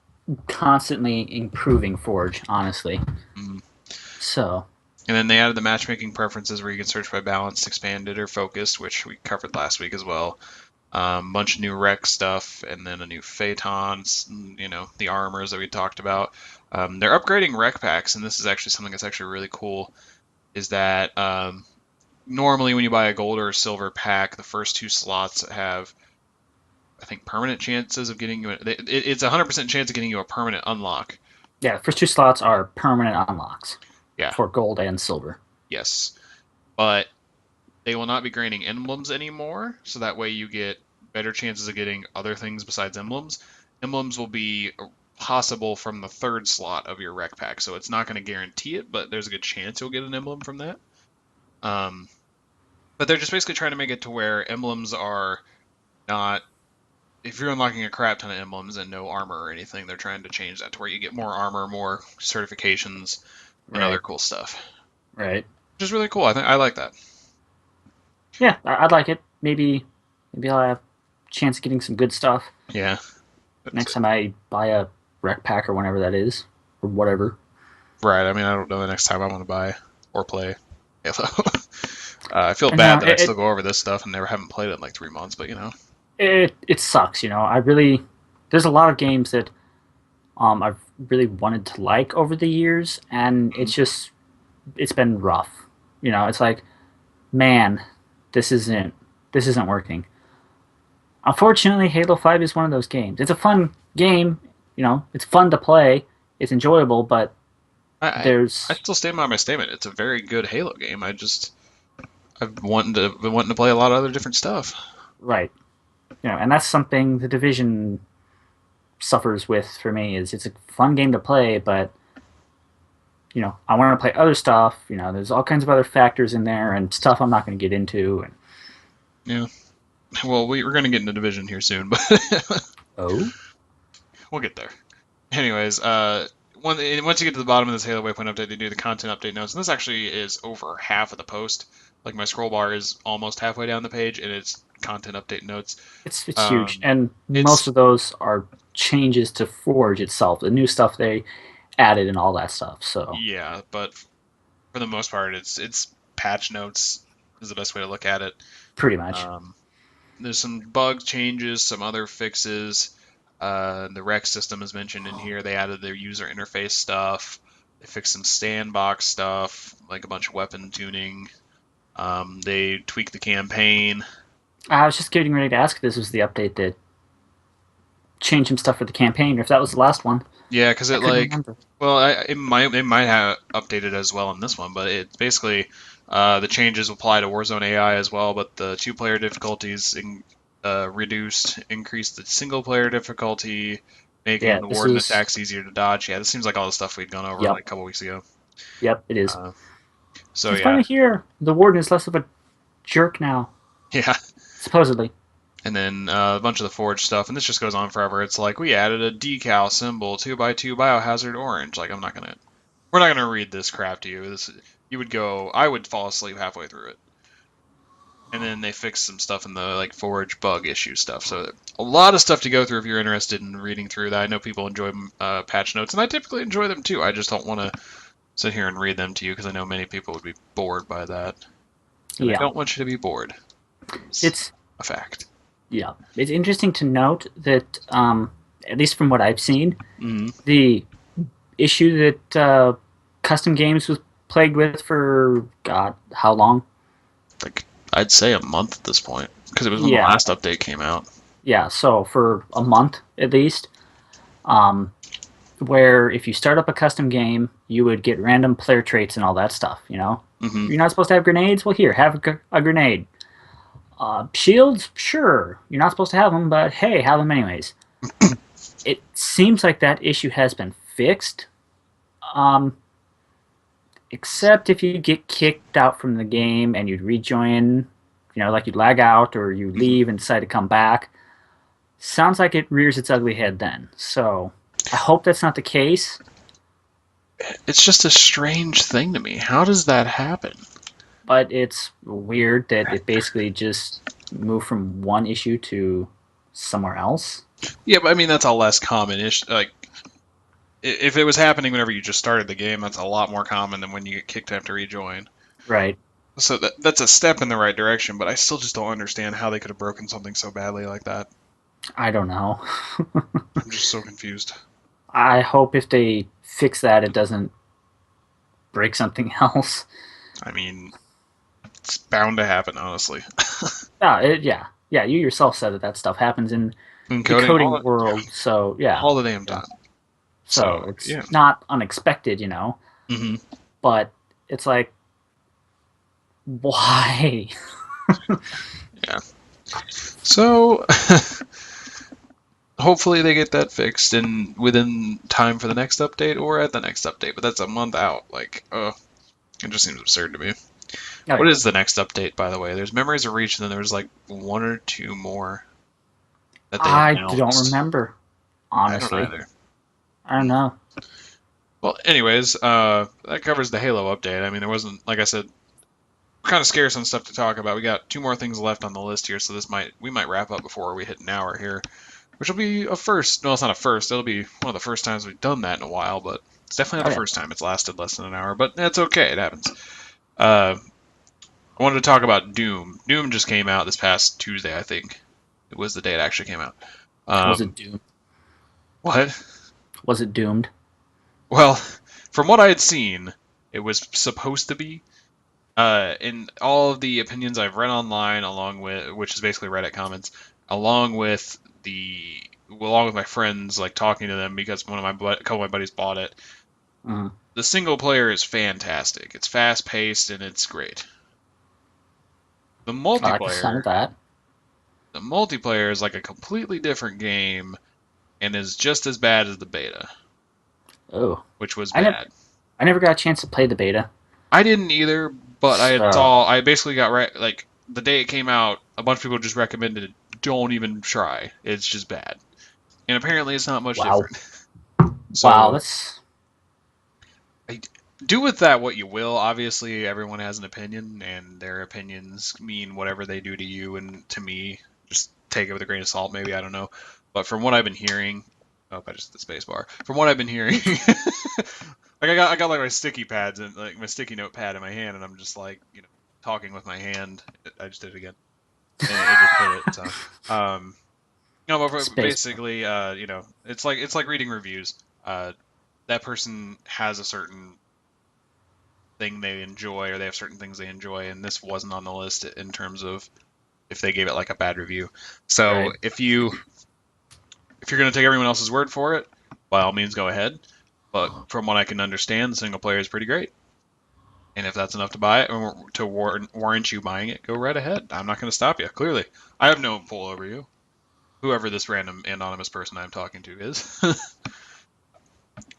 constantly improving Forge, honestly. Mm. So. And then they added the matchmaking preferences where you can search by balanced, expanded, or focused, which we covered last week as well. Bunch of new rec stuff, and then a new Phaeton, the armors that we talked about. They're upgrading rec packs, and this is actually something that's actually really cool, is that normally when you buy a gold or a silver pack, the first 2 slots have, I think, permanent chances of getting you. It's a 100% chance of getting you a permanent unlock. Yeah, the first 2 slots are permanent unlocks. Yeah. For gold and silver. Yes. But they will not be granting emblems anymore, so that way you get better chances of getting other things besides emblems. Emblems will be possible from the 3rd slot of your rec pack, so it's not going to guarantee it, but there's a good chance you'll get an emblem from that. But they're just basically trying to make it to where emblems are not. If you're unlocking a crap ton of emblems and no armor or anything, they're trying to change that to where you get more armor, more certifications, and other cool stuff. Right. Which is really cool. I like that. Yeah, I'd like it. Maybe I'll have a chance of getting some good stuff. Yeah. Next time I buy a rec pack or whenever that is, or whatever. Right. I mean, I don't know the next time I want to buy or play Halo. I feel bad that I still go over this stuff and never haven't played it in like 3 months, but it sucks. There's a lot of games that I've really wanted to like over the years, and it's been rough. It's like, man, this isn't working. Unfortunately, Halo 5 is one of those games. It's a fun game, it's fun to play, it's enjoyable, but I still stand by my statement. It's a very good Halo game. I've been wanting to play a lot of other different stuff. Right. And that's something the Division suffers with for me. Is it's a fun game to play, but I want to play other stuff. There's all kinds of other factors in there and stuff I'm not going to get into. Yeah. Well, we're going to get into Division here soon, but we'll get there. Anyways, once you get to the bottom of this Halo Waypoint update, they do the content update notes, and this actually is over half of the post. Like, my scroll bar is almost halfway down the page, and it's content update notes. It's huge, and most of those are changes to Forge itself, the new stuff they added and all that stuff. So yeah, but for the most part, it's patch notes is the best way to look at it. Pretty much. There's some bug changes, some other fixes. The rec system is mentioned in here. They added their user interface stuff. They fixed some sandbox stuff, like a bunch of weapon tuning. They tweaked the campaign. I was just getting ready to ask if this was the update that changed some stuff for the campaign, or if that was the last one. Yeah, because it might have updated as well in this one, but it's basically the changes apply to Warzone AI as well, but the 2-player difficulties reduced, increased the single-player difficulty, making the Warden attacks easier to dodge. Yeah, this seems like all the stuff we'd gone over like a couple weeks ago. Yep, it is. So it's funny here. The Warden is less of a jerk now. Yeah. Supposedly. And then a bunch of the Forge stuff, and this just goes on forever. It's like, we added a decal symbol, 2x2 biohazard orange. Like, we're not gonna read this crap to you. I would fall asleep halfway through it. And then they fixed some stuff in the Forge bug issue stuff. So a lot of stuff to go through if you're interested in reading through that. I know people enjoy patch notes, and I typically enjoy them too. I just don't want to sit here and read them to you because I know many people would be bored by that. And I don't want you to be bored. It's a fact. Yeah, it's interesting to note that, at least from what I've seen, the issue that custom games was plagued with for, God, how long? I'd say a month at this point, because it was when the last update came out. Yeah, so for a month at least, where if you start up a custom game, you would get random player traits and all that stuff, You're not supposed to have grenades? Well, here, have a grenade. Shields? Sure. You're not supposed to have them, but hey, have them anyways. It seems like that issue has been fixed. Except if you get kicked out from the game and you'd rejoin like you lag out or you Mhm. leave and decide to come back. Sounds like it rears its ugly head then. So I hope that's not the case. It's just a strange thing to me. How does that happen? But it's weird that it basically just moved from one issue to somewhere else. Yeah, but I mean that's a less common issue. Like if it was happening whenever you just started the game, that's a lot more common than when you get kicked after rejoin. Right. So that's a step in the right direction, but I still just don't understand how they could have broken something so badly like that. I don't know. I'm just so confused. I hope if they fix that, it doesn't break something else. I mean, it's bound to happen, honestly. Yeah. You yourself said that stuff happens in the Encoding coding world. So yeah, all the damn yeah. time. So So it's yeah. not unexpected. Hmm. But it's like, why? Yeah. So hopefully they get that fixed in within time for the next update or at the next update. But that's a month out. Like, it just seems absurd to me. Oh What yeah, is the next update, by the way? There's Memories of Reach, and then there was like one or two more that they I don't announced. remember. I don't Honestly, either. I don't know. Well, anyways, that covers the Halo update. I mean, there wasn't, like I said, we're kind of scarce on stuff to talk about. We got two more things left on the list here, so we might wrap up before we hit an hour here, which will be a first. No, it's not a first. It'll be one of the first times we've done that in a while, but it's definitely not Oh the yeah. first time it's lasted less than an hour. But that's okay. It happens. Uh, I wanted to talk about Doom. Doom just came out this past Tuesday, I think. It was the day it actually came out. Was it Um, doomed? what? Was it doomed? Well, from what I had seen, it was supposed to be. In all of the opinions I've read online, along with which is basically Reddit comments, along with along with my friends, like talking to them because a couple of my buddies bought it. Mm. The single player is fantastic. It's fast paced and it's great. The I like the sound multiplayer, of that. the multiplayer is like a completely different game and is just as bad as the beta, Oh, which was I never, bad. I never got a chance to play the beta. I didn't either, but So I basically got right like the day it came out, a bunch of people just recommended it. Don't even try. It's just bad. And apparently it's not much wow, different. wow, So that's I, do with that what you will. Obviously, everyone has an opinion, and their opinions mean whatever they do to you and to me. Just take it with a grain of salt, maybe. I don't know. But from what I've been hearing, oh, I just hit the space bar. From what I've been hearing, like I got like my sticky pads and like my sticky note pad in my hand, and I'm just like talking with my hand. I just did it again, and it just hit it. So no, but space. basically, it's like reading reviews. That person has a certain thing they enjoy, or they have certain things they enjoy, and this wasn't on the list in terms of if they gave it like a bad review. So Right. if you're gonna take everyone else's word for it, by all means go ahead. But from what I can understand, the single player is pretty great. And if that's enough to buy it or to warrant you buying it, go right ahead. I'm not going to stop you. Clearly, I have no pull over you. Whoever this random anonymous person I'm talking to is.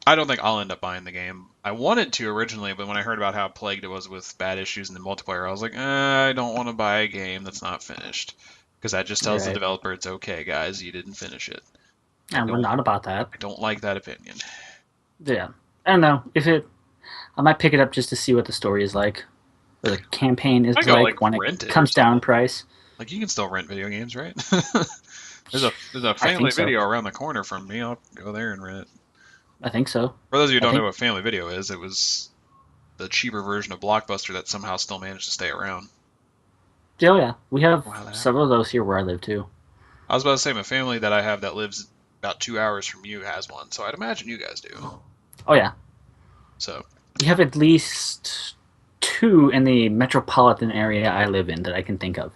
I don't think I'll end up buying the game. I wanted to originally, but when I heard about how plagued it was with bad issues in the multiplayer, I was like, I don't want to buy a game that's not finished. Because that just tells the Right. developer it's okay, guys, you didn't finish it. I And we're don't not about that. I don't like that opinion. Yeah. I don't know if it. I might pick it up just to see what the story is like, or the campaign is I go like like when it rent it or comes down in something. price. Like you can still rent video games, right? There's a I family think so. video around the corner from me. I'll go there and rent it. I think so. For those of you who I don't know think. what family video is, it was the cheaper version of Blockbuster that somehow still managed to stay around. Oh yeah, we have Wow, that happened. several of those here where I live too. I was about to say my family that I have that lives about 2 hours from you has one, so I'd imagine you guys do. Oh yeah, So we have at least two in the metropolitan area I live in that I can think of.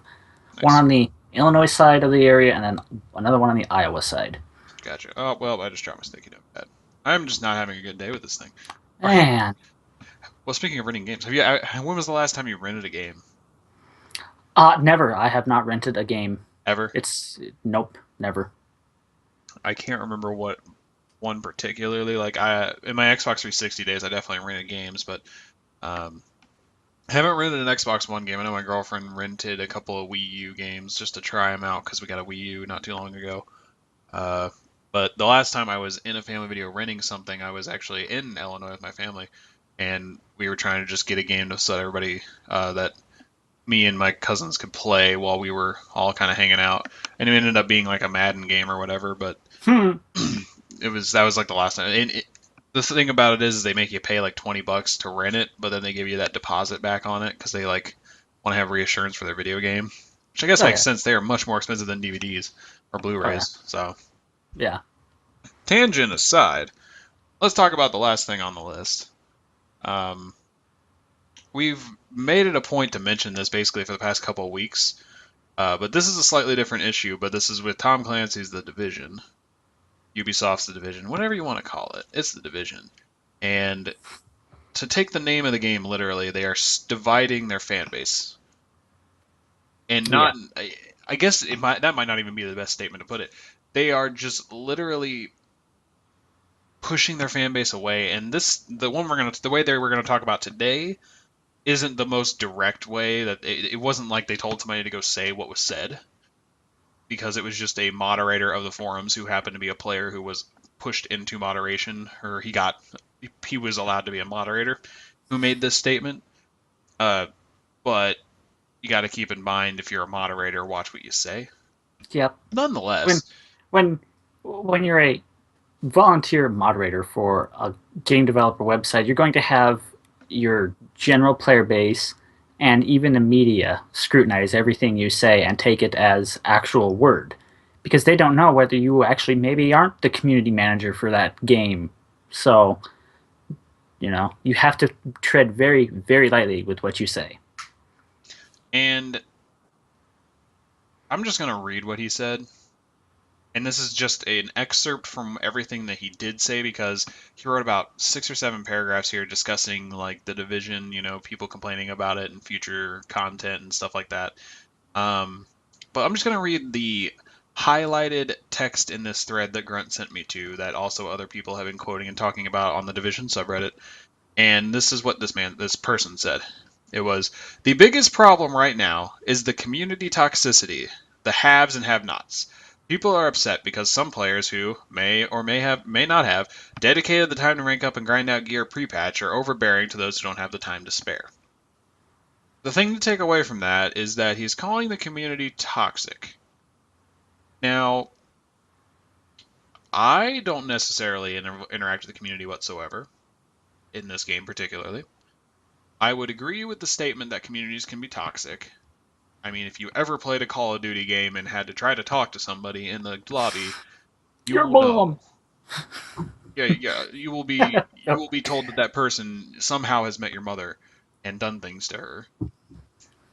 One nice, on the Illinois side of the area, and then another one on the Iowa side. gotcha. Oh well, I just dropped my sticky notepad. I'm just not having a good day with this thing. All right. And Well, speaking of renting games, when was the last time you rented a game? never. I have not rented a game. Ever? It's nope, never. I can't remember what one particularly. Like I in my Xbox 360 days, I definitely rented games, but um, I haven't rented an Xbox One game. I know my girlfriend rented a couple of Wii U games just to try them out because we got a Wii U not too long ago. Uh, but the last time I was in a family video renting something, I was actually in Illinois with my family, and we were trying to just get a game to so that everybody that me and my cousins could play while we were all kind of hanging out. And it ended up being like a Madden game or whatever, but Hmm. it was that was like the last time. And the thing about it is they make you pay like $20 to rent it, but then they give you that deposit back on it because they like want to have reassurance for their video game, which I guess Oh makes yeah. sense. They are much more expensive than DVDs or Oh yeah. Blu-rays. So Yeah. tangent aside, let's talk about the last thing on the list. Um, we've made it a point to mention this basically for the past couple of weeks, but this is a slightly different issue. But this is with Tom Clancy's The Division, Ubisoft's The Division, whatever you want to call it. It's The Division, and to take the name of the game literally, they are dividing their fan base, and Yeah. not. I guess that might not even be the best statement to put it. They are just literally pushing their fan base away, and the way we're gonna talk about today isn't the most direct way. That it wasn't like they told somebody to go say what was said, because it was just a moderator of the forums who happened to be a player who was pushed into moderation, or he was allowed to be a moderator, who made this statement. But you got to keep in mind, if you're a moderator, watch what you say. Yep. When Nonetheless, when when you're a volunteer moderator for a game developer website, you're going to have your general player base and even the media scrutinize everything you say and take it as actual word because they don't know whether you actually maybe aren't the community manager for that game. So, you have to tread very, very lightly with what you say. and I'm just gonna read what he said, and this is just an excerpt from everything that he did say, because he wrote about 6 or 7 paragraphs here discussing like the division, people complaining about it and future content and stuff like that. But I'm just gonna read the highlighted text in this thread that Grunt sent me to, that also other people have been quoting and talking about on the Division subreddit. And this is what this person said. It was, the biggest problem right now is the community toxicity, the haves and have-nots. People are upset because some players who may not have dedicated the time to rank up and grind out gear pre-patch are overbearing to those who don't have the time to spare. The thing to take away from that is that he's calling the community toxic. Now, I don't necessarily interact with the community whatsoever, in this game particularly. I would agree with the statement that communities can be toxic. I mean, if you ever played a Call of Duty game and had to try to talk to somebody in the lobby, you Your will know. mom. Yeah, yeah, you Yep. will be told that that person somehow has met your mother and done things to her,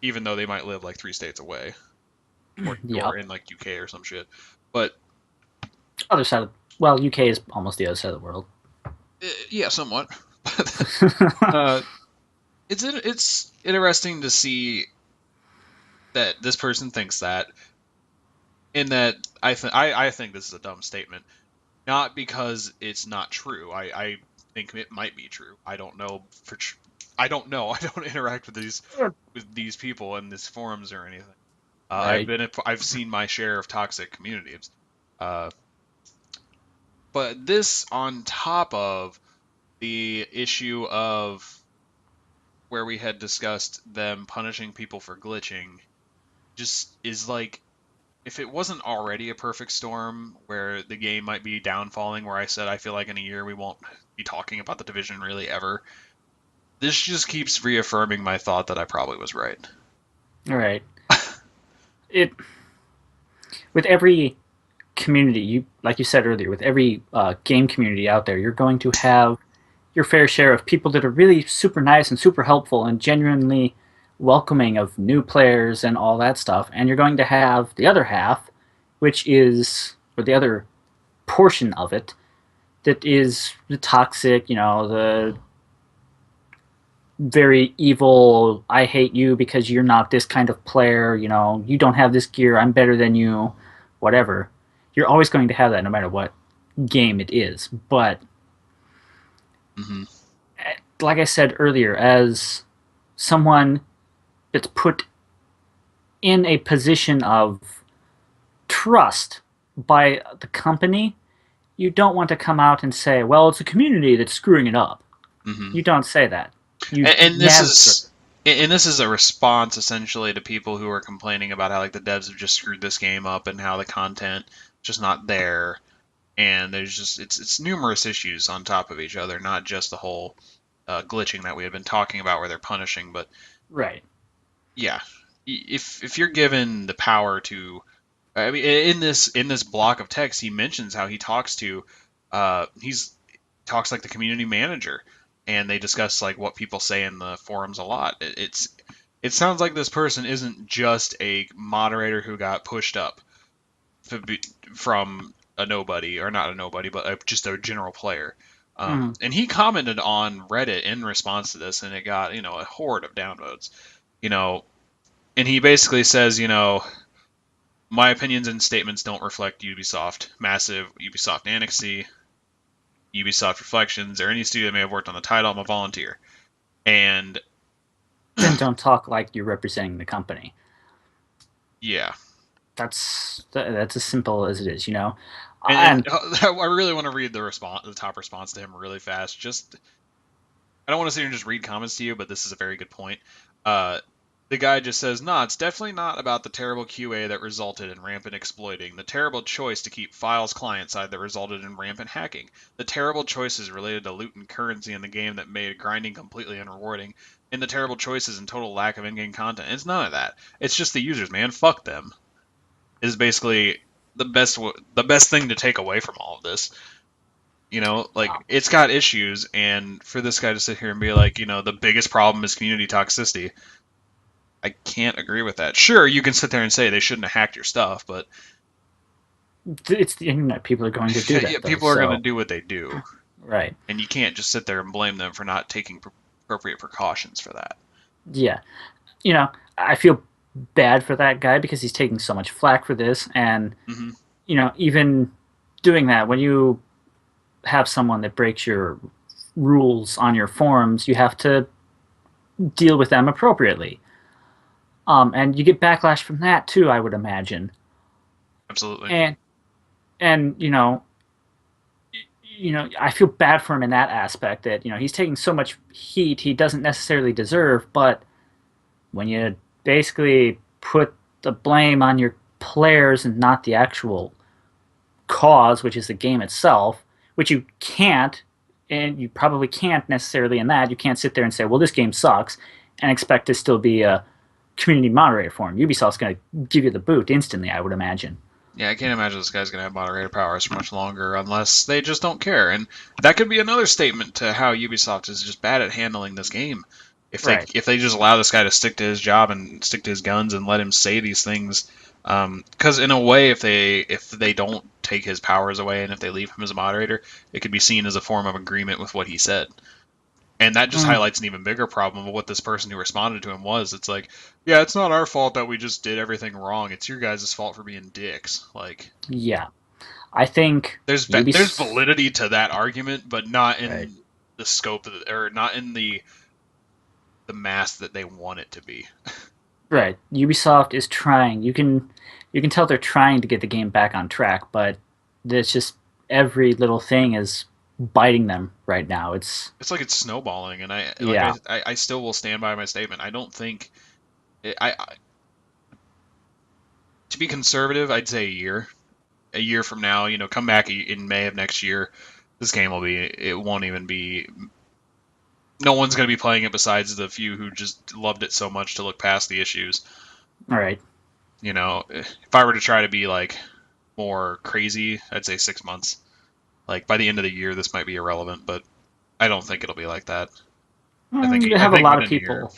even though they might live like 3 states away, or Yep. in like UK or some shit. But Other side of well, UK is almost the other side of the world. yeah, somewhat. uh, it's interesting to see that this person thinks that, in that I think this is a dumb statement. Not because it's not true. I think it might be true. I don't know I don't know. I don't interact with these people in these forums or anything. Right. I've seen my share of toxic communities. Uh, but this on top of the issue of where we had discussed them punishing people for glitching, just is like, if it wasn't already a perfect storm where the game might be downfalling, where I said I feel like in a year we won't be talking about the division really ever, this just keeps reaffirming my thought that I probably was right. All right. It with every community, you like you said earlier, with every game community out there, you're going to have your fair share of people that are really super nice and super helpful and genuinely welcoming of new players and all that stuff. And you're going to have the other half, which is, or the other portion of it, that is the toxic, the very evil, I hate you because you're not this kind of player, you don't have this gear, I'm better than you, whatever. You're always going to have that no matter what game it is. But Hmm. like I said earlier, as someone that's put in a position of trust by the company, you don't want to come out and say, well, it's the community that's screwing it up. Hmm. You don't say that. You And this navigate. is and this is a response essentially to people who are complaining about how like the devs have just screwed this game up and how the content just not there, and there's just it's numerous issues on top of each other, not just the whole glitching that we had been talking about where they're punishing, but Right. yeah, if you're given the power to, I mean, in this block of text, he mentions how he talks to, he's talks like the community manager, and they discuss like what people say in the forums a lot. It sounds like this person isn't just a moderator who got pushed up from a nobody, or not a nobody, but just a general player. Mm. And he commented on Reddit in response to this, and it got a horde of downvotes. You know, and he basically says, my opinions and statements don't reflect Ubisoft, massive Ubisoft annexy, Ubisoft reflections, or any studio that may have worked on the title. I'm a volunteer, and Then don't talk like you're representing the company. yeah, That's as simple as it is, you know. and And I really want to read the top response to him really fast. Just I don't want to sit here and just read comments to you, but this is a very good point. Uh, the guy just says, "Nah, it's definitely not about the terrible QA that resulted in rampant exploiting, the terrible choice to keep files client-side that resulted in rampant hacking, the terrible choices related to loot and currency in the game that made grinding completely unrewarding, and the terrible choices and total lack of in-game content. It's none of that. It's just the users, man. Fuck them." Is basically the best thing to take away from all of this. Like um, it's got issues, and for this guy to sit here and be like, the biggest problem is community toxicity, I can't agree with that. Sure, you can sit there and say they shouldn't have hacked your stuff, but it's the internet. People are going to do yeah, that, though. people are going to So, do what they do, right. and you can't just sit there and blame them for not taking appropriate precautions for that. Yeah. You know, I feel bad for that guy because he's taking so much flack for this. And, Hmm. even doing that, when you have someone that breaks your rules on your forums, you have to deal with them appropriately. And you get backlash from that too, I would imagine. Absolutely. And and I feel bad for him in that aspect that he's taking so much heat he doesn't necessarily deserve. But when you basically put the blame on your players and not the actual cause, which is the game itself, which you can't, and you probably can't necessarily in that, you can't sit there and say, well, this game sucks, and expect to still be a community moderator for him. Ubisoft's going to give you the boot instantly, I would imagine. Yeah, I can't imagine this guy's going to have moderator powers for much longer unless they just don't care. And that could be another statement to how Ubisoft is just bad at handling this game. If they Right. if they just allow this guy to stick to his job and stick to his guns and let him say these things, because in a way, if they don't take his powers away and if they leave him as a moderator, it could be seen as a form of agreement with what he said. And that just Mm, highlights an even bigger problem of what this person who responded to him was. It's like, yeah, it's not our fault that we just did everything wrong. It's your guys' fault for being dicks. Like, yeah. I think there's Ubisoft. validity to that argument, but not Right. in the scope of or not in the mass that they want it to be. Right. Ubisoft is trying. You can tell they're trying to get the game back on track, but it's just every little thing is biting them right now. It's It's like it's snowballing, and yeah. I still will stand by my statement. I don't think to be conservative, I'd say a year. A year from now, come back in May of next year. This game will be. It won't even be. No one's going to be playing it besides the few who just loved it so much to look past the issues. All right. If I were to try to be like more crazy, I'd say 6 months. Like by the end of the year, this might be irrelevant, but I don't think it'll be like that. I think They I have a think lot of within a year, people.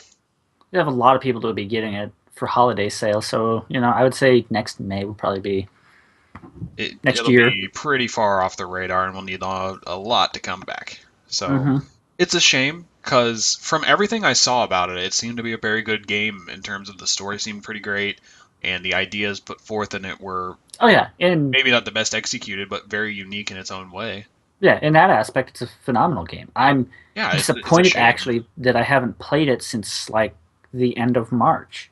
They have a lot of people that will be getting it for holiday sales. So I would say next May would probably be next it'll year. be pretty far off the radar, and we'll need a lot to come back. So Mm-hmm. it's a shame because from everything I saw about it, it seemed to be a very good game in terms of the story seemed pretty great, and the ideas put forth in it were Oh yeah, and maybe not the best executed, but very unique in its own way. Yeah, in that aspect, it's a phenomenal game. I'm Yeah, it's a disappointed shame. actually that I haven't played it since like the end of March.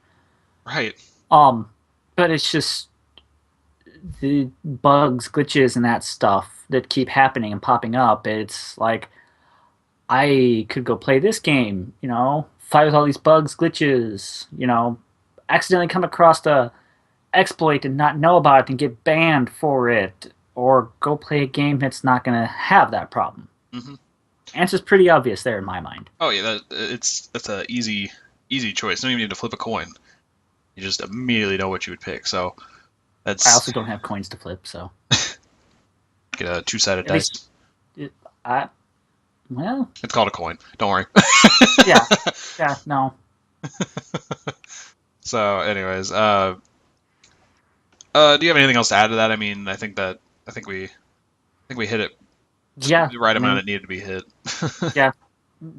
Right. Um, but it's just the bugs, glitches, and that stuff that keep happening and popping up. It's like I could go play this game, fight with all these bugs, glitches, accidentally come across a exploit and not know about it and get banned for it, or go play a game that's not going to have that problem. Hmm. Answer's pretty obvious there in my mind. Oh yeah, that's a easy choice. You don't even need to flip a coin. You just immediately know what you would pick. So I that's also don't have coins to flip, so get a two-sided at least dice. it, I well, It's called a coin. Don't worry. yeah, yeah, no, So, anyways, do you have anything else to add to that? I mean, I think we hit it yeah. the right I amount mean, it needed to be hit. yeah.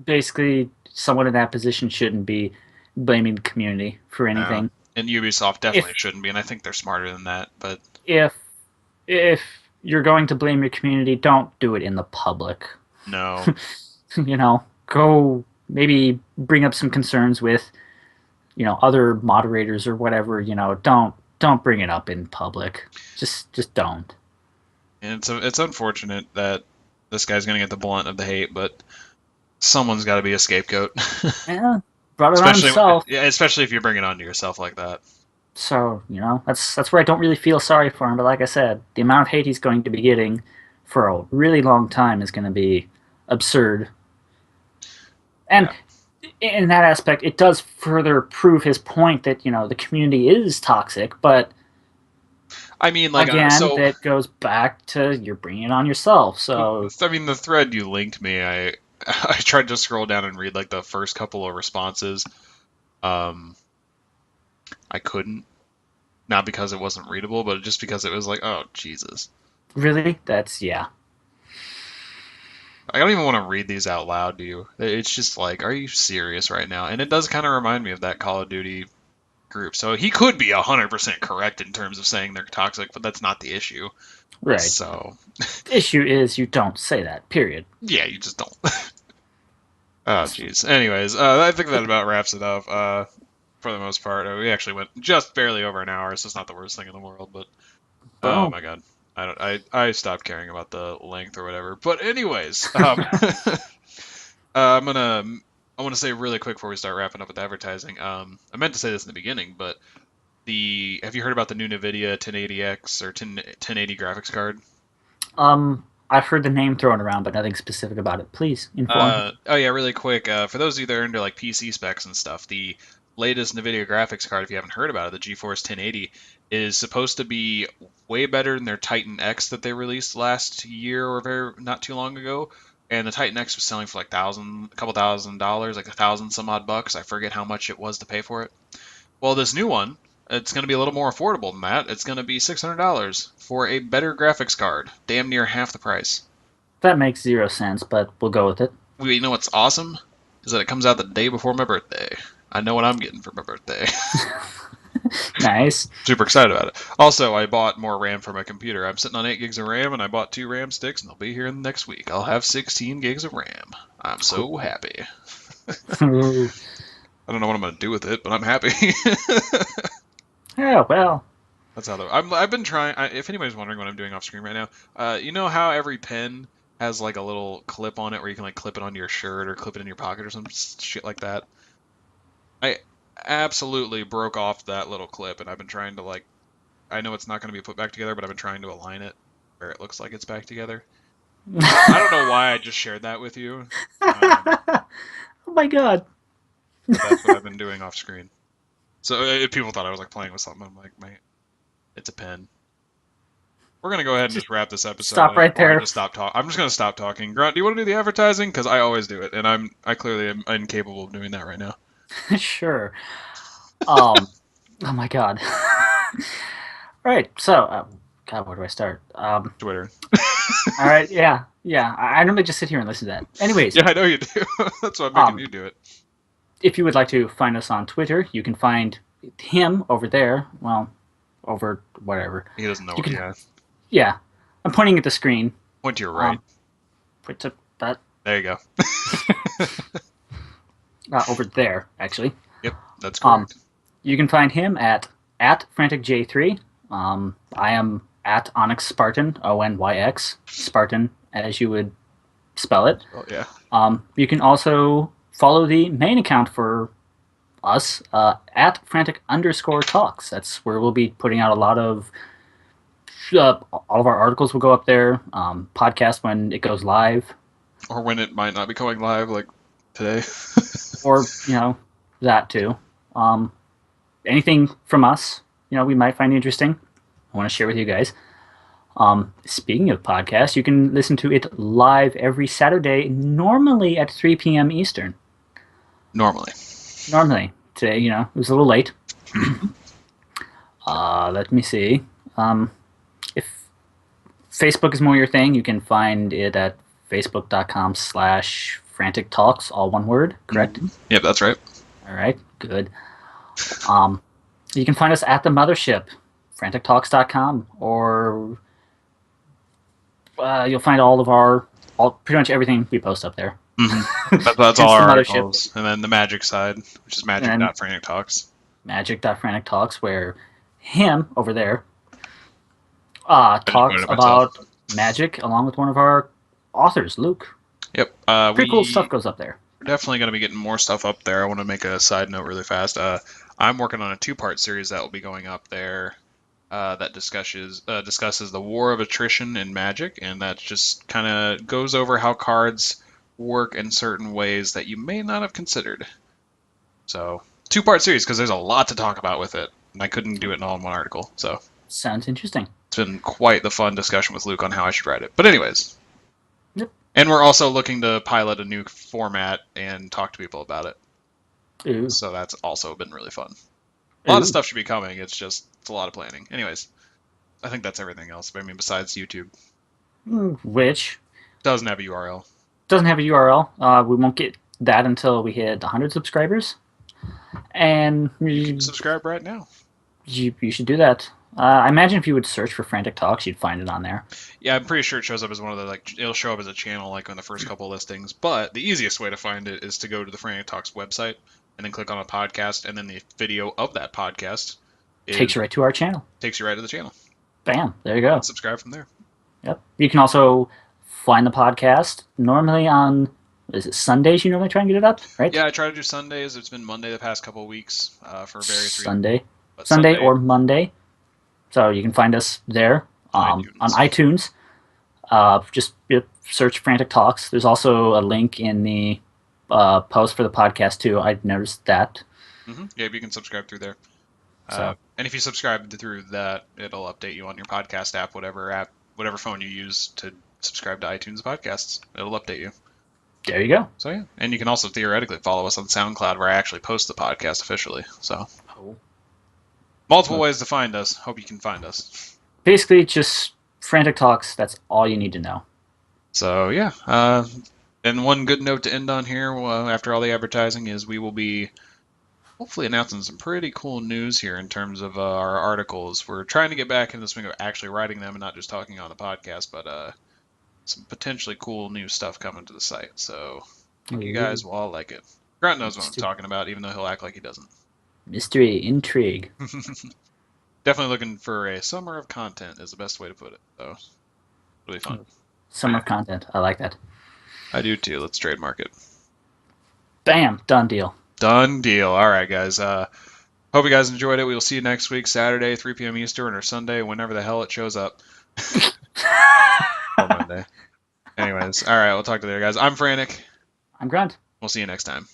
Basically, someone in that position shouldn't be blaming the community for No. anything. And Ubisoft definitely If shouldn't be, and I think they're smarter than that. But if if you're going to blame your community, don't do it in the public. no, Go maybe bring up some concerns with other moderators or whatever. Don't bring it up in public. Just don't. and it's unfortunate that this guy's gonna get the blunt of the hate, but someone's got to be a scapegoat. Yeah, brought it on Especially, himself. yeah, especially if you bring it onto yourself like that. So that's where I don't really feel sorry for him. But like I said, the amount of hate he's going to be getting for a really long time is going to be absurd. And Yeah. in that aspect, it does further prove his point that the community is toxic. But I mean, like, again, so that goes back to you're bringing it on yourself. So I mean, the thread you linked me, I tried to scroll down and read like the first couple of responses. Um, I couldn't, not because it wasn't readable, but just because it was like, oh Jesus. really, that's yeah. I don't even want to read these out loud to you. It's just like, are you serious right now? And it does kind of remind me of that Call of Duty group. So he could be 100% correct in terms of saying they're toxic, but that's not the issue. Right. So, The issue is you don't say that. Period. yeah, you just don't. Oh, jeez. Anyways, I think that about wraps it up. For the most part, we actually went just barely over an hour, so it's not the worst thing in the world. But oh Boom. my god, I don't. I stopped caring about the length or whatever. But anyways, I'm gonna. I want to say really quick before we start wrapping up with advertising. I meant to say this in the beginning, but the have you heard about the new NVIDIA 1080X or 1080 graphics card? I've heard the name thrown around, but nothing specific about it. Please inform. Oh yeah, really quick. For those of you that are into like PC specs and stuff, the latest NVIDIA graphics card, if you haven't heard about it, the Geforce 1080, is supposed to be way better than their Titan X that they released last year or not too long ago. And the Titan X was selling for like a couple $1,000, like 1,000 some odd bucks. I forget how much it was to pay for it. Well, this new one, it's going to be a little more affordable than that. It's going to be $600 for a better graphics card, damn near half the price. That makes zero sense, but we'll go with it. You know what's awesome? Is that it comes out the day before my birthday. I know what I'm getting for my birthday. Nice. Super excited about it. Also, I bought more RAM for my computer. I'm sitting on 8 gigs of RAM, and I bought 2 RAM sticks, and they'll be here in the next week. I'll have 16 gigs of RAM. I'm so happy. I don't know what I'm going to do with it, but I'm happy. Yeah, well, That's how I've been trying. If anybody's wondering what I'm doing off screen right now, you know how every pen has like a little clip on it where you can like clip it onto your shirt or clip it in your pocket or some shit like that. I absolutely broke off that little clip, and I've been trying to like. I know it's not going to be put back together, but I've been trying to align it where it looks like it's back together. I don't know why I just shared that with you, oh my god. but that's what I've been doing off screen. So people thought I was like playing with something. I'm like, man, it's a pen. We're gonna go ahead and just wrap this episode Stop up, right or I there. just stop talking. I'm just gonna stop talking. Grunt, do you want to do the advertising? Because I always do it, and I clearly am incapable of doing that right now. Sure. Um. Oh my god. All right. So, God, where do I start? Twitter. All right. Yeah. Yeah. I normally just sit here and listen to that. Anyways, Yeah, I know you do. That's why I'm making um, you do it. if you would like to find us on Twitter, you can find him over there. Well, over whatever. He doesn't know You what he can. has. Yeah. I'm pointing at the screen. Point to your right. Um, Put that There you go. over there, actually. Yep, that's Um, correct. you can find him at FranticJ3. I am at Onyx Spartan, ONYX, Spartan, as you would spell it. Oh yeah. You can also follow the main account for us at Frantic_Talks. That's where we'll be putting out a lot of all of our articles will go up there. Podcast when it goes live, Or when it might not be going live, like today. or that too. Um, Anything from us, we might find interesting. I want to share with you guys. Speaking of podcasts, you can listen to it live every Saturday, normally at 3 p.m. Eastern. Normally. Normally. Today, it was a little late. Let me see. If Facebook is more your thing, you can find it at facebook.com/frantic talks, all one word, correct? Yep, that's right. All right, good. You can find us at the mothership, frantictalks.com, or you'll find pretty much everything we post up there. That's all Hence the our mothership. articles. And then the magic side, which is magic.frantic talks. Magic.frantic talks, where him over there I just talks pointed at myself. about magic along with one of our authors, Luke. Yep. Pretty cool stuff goes up there. We're definitely going to be getting more stuff up there. I want to make a side note really fast. I'm working on a 2-part series that will be going up there that discusses the war of attrition in Magic, and that just kind of goes over how cards work in certain ways that you may not have considered. So, 2-part series because there's a lot to talk about with it, and I couldn't do it in all in one article. So, Sounds interesting. it's been quite the fun discussion with Luke on how I should write it. But anyways. Yep. And we're also looking to pilot a new format and talk to people about it. Ooh. So that's also been really fun. A lot of stuff should be coming. It's a lot of planning. Anyways, I think that's everything else. I mean, besides YouTube. Which Doesn't have a URL. Doesn't have a URL. We won't get that until we hit 100 subscribers. And Subscribe right now. you should do that. I imagine if you would search for Frantic Talks, you'd find it on there. Yeah, I'm pretty sure it shows up as one of the, it'll show up as a channel like on the first couple listings. But the easiest way to find it is to go to the Frantic Talks website and then click on a podcast, and then the video of that podcast takes you right to our channel. Takes you right to the channel. Bam, there you go. And subscribe from there. Yep. You can also find the podcast normally on, is it Sundays you normally try and get it up, right? Yeah, I try to do Sundays. It's been Monday the past couple of weeks for various reasons. Sunday or Monday. So you can find us there on iTunes. Just search Frantic Talks. There's also a link in the post for the podcast too. I noticed that. Yeah, you can subscribe through there. And if you subscribe through that, it'll update you on your podcast app, whatever phone you use to subscribe to iTunes podcasts. It'll update you. There you go. So yeah, and you can also theoretically follow us on SoundCloud, where I actually post the podcast officially. So multiple ways to find us. Hope you can find us. Basically, just Frantic Talks. That's all you need to know. So yeah, and one good note to end on here, after all the advertising, is we will be hopefully announcing some pretty cool news here in terms of our articles. We're trying to get back in the swing of actually writing them and not just talking on the podcast, but some potentially cool new stuff coming to the site. So I think you guys will all like it. Grunt knows what I'm talking about, even though he'll act like he doesn't. Mystery, intrigue. Definitely looking for a summer of content is the best way to put it. So really fun. Summer of content. I like that. I do too. Let's trademark it. Bam. Done deal. Done deal. All right, guys. Hope you guys enjoyed it. We will see you next week, Saturday, 3 p.m. Eastern, or Sunday, whenever the hell it shows up. Or Monday. Anyways, all right. We'll talk to you later, guys. I'm Frantic. I'm Grunt. We'll see you next time.